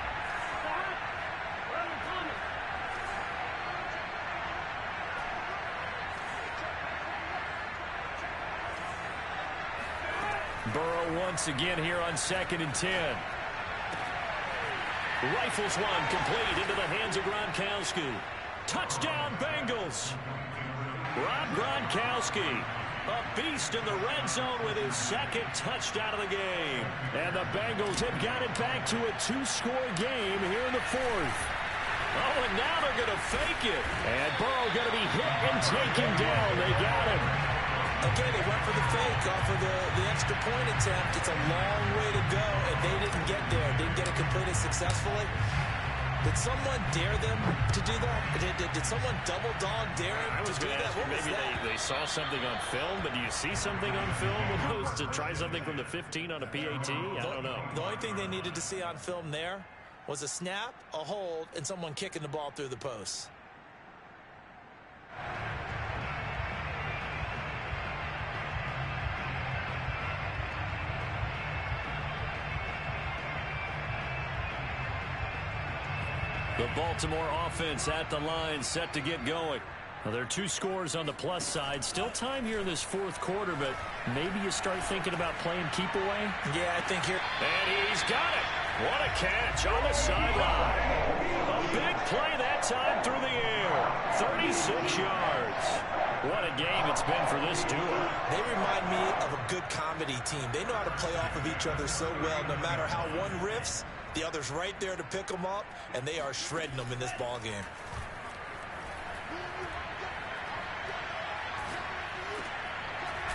Burrow once again here on 2nd and 10. Rifles one complete into the hands of Gronkowski. Touchdown, Bengals. Rob Gronkowski, a beast in the red zone with his second touchdown of the game. And the Bengals have got it back to a 2-score game here in the fourth. Oh, and now they're going to fake it. And Burrow going to be hit and taken down. They got him. Again, they went for the fake off of the extra point attempt. It's a long way to go, and they didn't get there. Didn't get it completed successfully. Did someone dare them to do that? Did someone double dog dare him to do that? What was maybe that? they saw something on film, but do you see something on film with those to try something from the 15 on a PAT? I don't know. The only thing they needed to see on film there was a snap, a hold, and someone kicking the ball through the post. The Baltimore offense at the line, set to get going. Well, there are 2 scores on the plus side. Still time here in this fourth quarter, but maybe you start thinking about playing keep away. Yeah, I think here. And he's got it. What a catch on the sideline. A big play that time through the air. 36 yards. What a game it's been for this duo. They remind me of a good comedy team. They know how to play off of each other so well. No matter how one riffs, the other's right there to pick them up, and they are shredding them in this ball game.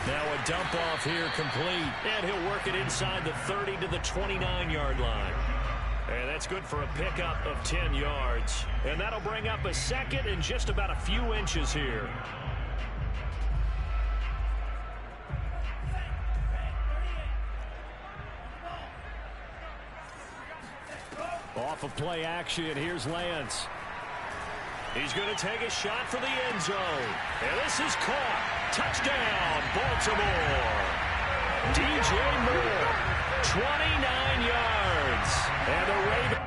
Now a dump off here complete, and he'll work it inside the 30 to the 29-yard line. And that's good for a pickup of 10 yards. And that'll bring up a second and just about a few inches here. Off of play action, here's Lance. He's going to take a shot for the end zone. And this is caught. Touchdown, Baltimore. DJ Moore, 29 yards. And the Ravens.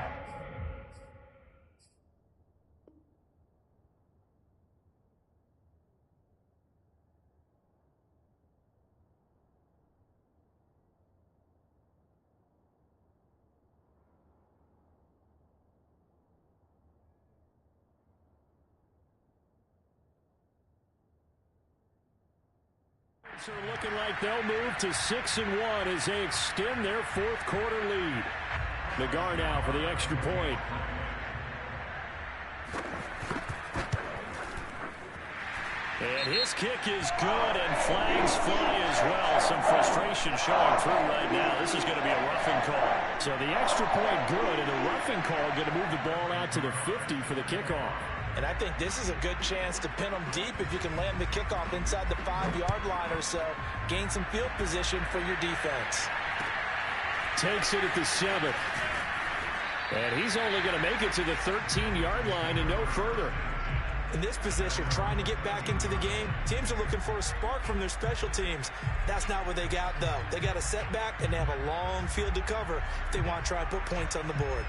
Are looking like they'll move to 6-1 as they extend their fourth quarter lead. Nagar now for the extra point. And his kick is good, and flags fly as well. Some frustration showing through right now. This is going to be a roughing call. So the extra point good, and the roughing call going to move the ball out to the 50 for the kickoff. And I think this is a good chance to pin them deep if you can land the kickoff inside the 5-yard line or so. Gain some field position for your defense. Takes it at the 7. And he's only going to make it to the 13-yard line and no further. In this position, trying to get back into the game, teams are looking for a spark from their special teams. That's not what they got, though. They got a setback, and they have a long field to cover if they want to try and put points on the board.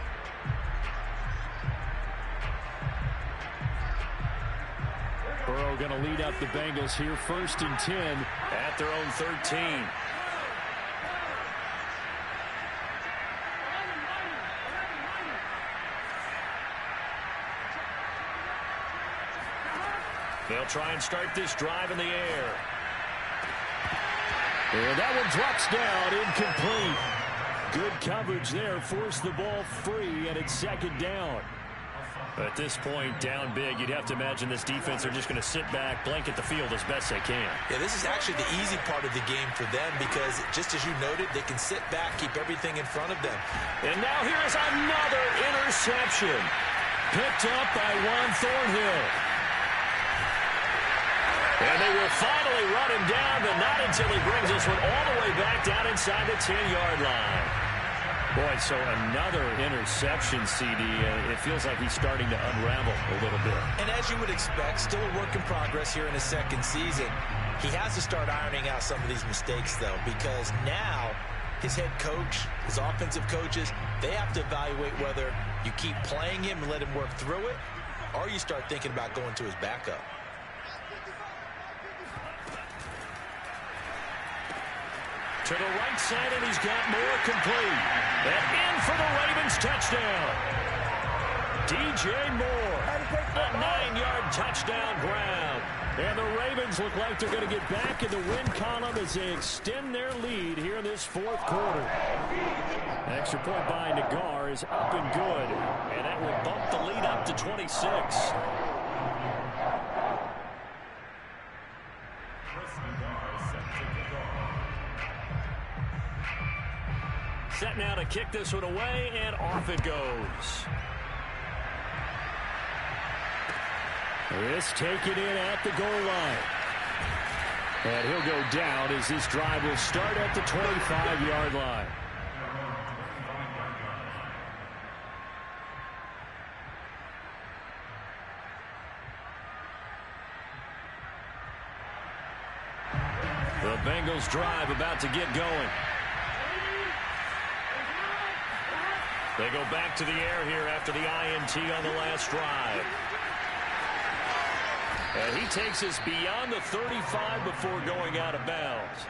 Burrow going to lead up the Bengals here, 1st and 10 at their own 13. They'll try and start this drive in the air. And that one drops down, incomplete. Good coverage there, forced the ball free, and it's 2nd down. At this point, down big, you'd have to imagine this defense are just going to sit back, blanket the field as best they can. Yeah, this is actually the easy part of the game for them because, just as you noted, they can sit back, keep everything in front of them. And now here is another interception. Picked up by Juan Thornhill. And they will finally run him down, but not until he brings this one all the way back down inside the 10-yard line. Boy, so another interception, CD. It feels like he's starting to unravel a little bit. And as you would expect, still a work in progress here in his 2nd season. He has to start ironing out some of these mistakes, though, because now his head coach, his offensive coaches, they have to evaluate whether you keep playing him and let him work through it, or you start thinking about going to his backup. To the right side, and he's got Moore complete. And in for the Ravens touchdown. DJ Moore. A 9-yard touchdown grab. And the Ravens look like they're going to get back in the win column as they extend their lead here in this fourth quarter. Extra point by Nagar is up and good. And that will bump the lead up to 26. Set now to kick this one away, and off it goes. This taken in at the goal line. And he'll go down as this drive will start at the 25-yard line. The Bengals drive about to get going. They go back to the air here after the INT on the last drive. And he takes us beyond the 35 before going out of bounds.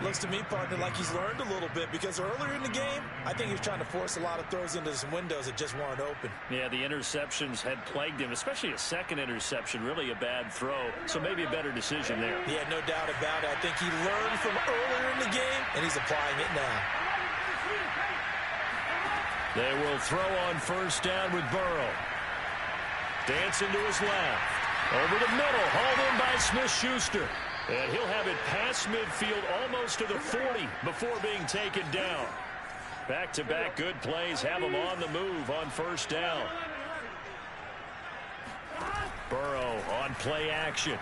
Looks to me, partner, like he's learned a little bit, because earlier in the game, I think he was trying to force a lot of throws into some windows that just weren't open. Yeah, the interceptions had plagued him, especially a second interception, really a bad throw. So maybe a better decision there. Yeah, no doubt about it. I think he learned from earlier in the game, and he's applying it now. They will throw on first down with Burrow. Dancing to his left. Over the middle, hauled in by Smith-Schuster. And he'll have it past midfield almost to the 40 before being taken down. Back-to-back good plays have him on the move on first down. Burrow on play action.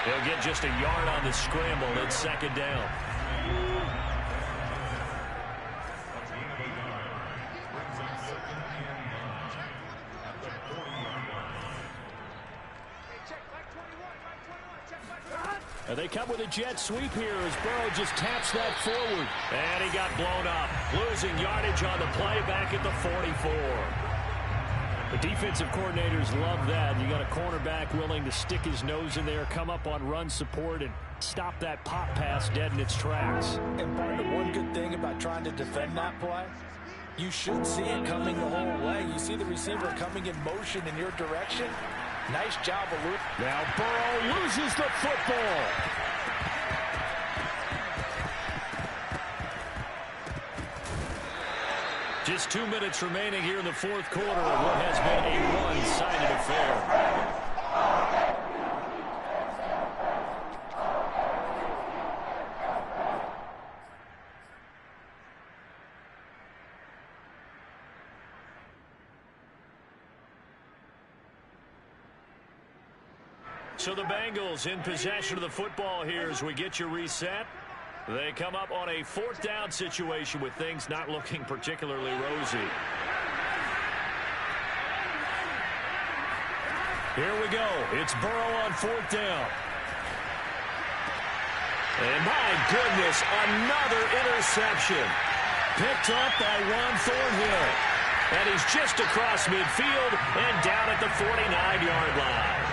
He'll get just a yard on the scramble at second down. And they come with a jet sweep here as Burrow just taps that forward. And he got blown up. Losing yardage on the play back at the 44. The defensive coordinators love that. You got a cornerback willing to stick his nose in there, come up on run support, and stop that pop pass dead in its tracks. And partner, one good thing about trying to defend that play, you should see it coming the whole way. You see the receiver coming in motion in your direction. Nice job, Alute. Now Burrow loses the football. Just 2 minutes remaining here in the fourth quarter of what has been a one-sided affair. So the Bengals in possession of the football here as we get you reset. They come up on a fourth down situation with things not looking particularly rosy. Here we go. It's Burrow on fourth down. And my goodness, another interception. Picked up by Juan Thornhill. And he's just across midfield and down at the 49-yard line.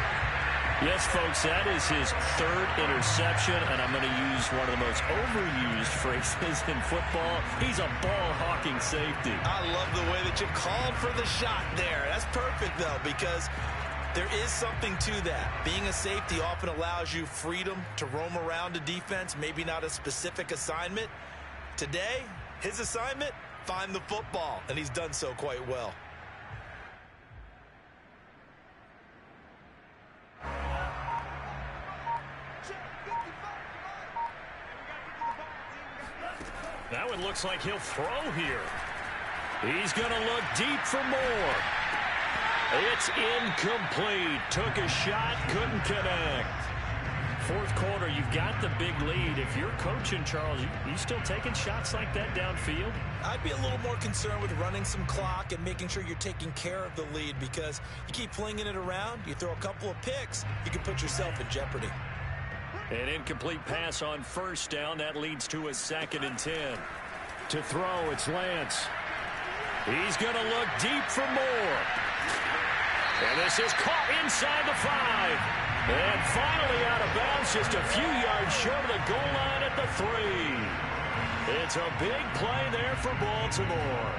Yes, folks, that is his third interception, and I'm going to use one of the most overused phrases in football. He's a ball-hawking safety. I love the way that you called for the shot there. That's perfect, though, because there is something to that. Being a safety often allows you freedom to roam around a defense, maybe not a specific assignment. Today, his assignment, find the football, and he's done so quite well. That one looks like he'll throw here. He's going to look deep for more. It's incomplete. Took a shot, couldn't connect. Fourth quarter, you've got the big lead. If you're coaching, Charles, you still taking shots like that downfield? I'd be a little more concerned with running some clock and making sure you're taking care of the lead, because you keep flinging it around, you throw a couple of picks, you can put yourself in jeopardy. An incomplete pass on first down. That leads to a 2nd and 10. To throw, it's Lance. He's going to look deep for more. And this is caught inside the 5. And finally out of bounds, just a few yards short of the goal line at the 3. It's a big play there for Baltimore.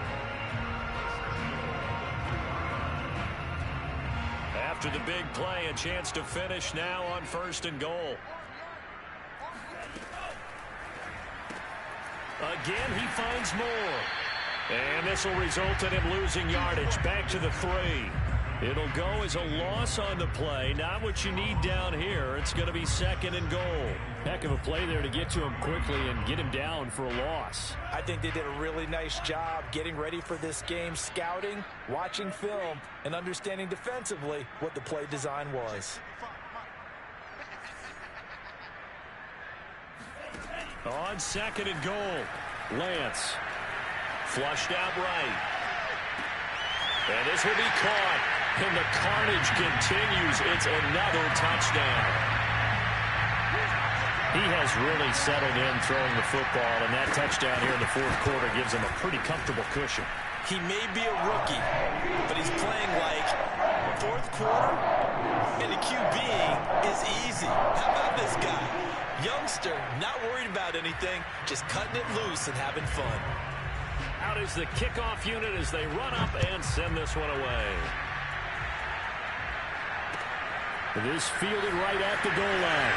After the big play, a chance to finish now on 1st and goal. Again, he finds more. And this will result in him losing yardage. Back to the 3. It'll go as a loss on the play. Not what you need down here. It's going to be 2nd and goal. Heck of a play there to get to him quickly and get him down for a loss. I think they did a really nice job getting ready for this game, scouting, watching film, and understanding defensively what the play design was. On 2nd and goal, Lance flushed out right. And this will be caught. And the carnage continues. It's another touchdown. He has really settled in throwing the football, and that touchdown here in the 4th quarter gives him a pretty comfortable cushion. He may be a rookie, but he's playing like 4th quarter, and the QB is easy. How about this guy? Youngster, not worried about anything, just cutting it loose and having fun. Out is the kickoff unit as they run up and send this one away. This fielded right at the goal line.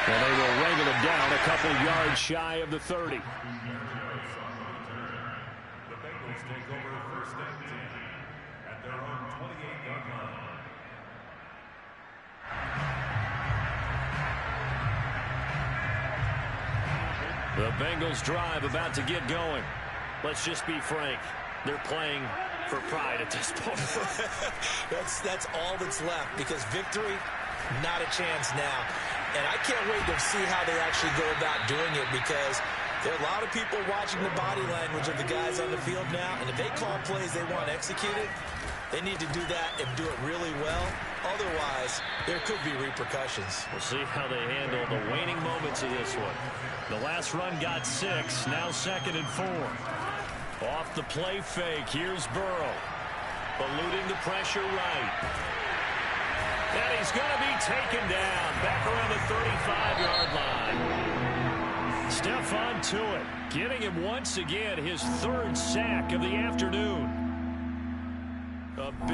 And they will wrangle him down a couple yards shy of the 30. The Bengals take over 1st and 10 at their own 28-yard line. The Bengals drive about to get going. Let's just be frank. They're playing for pride at this point. That's all that's left, because victory, not a chance now. And I can't wait to see how they actually go about doing it, because there are a lot of people watching the body language of the guys on the field now, and if they call plays they want executed, they need to do that and do it really well. Otherwise, there could be repercussions. We'll see how they handle the waning moments of this one. The last run got 6, now 2nd and 4. Off the play fake, here's Burrow. Eluding the pressure right. And he's going to be taken down back around the 35-yard line. Stephon Tuitt getting him once again his 3rd sack of the afternoon.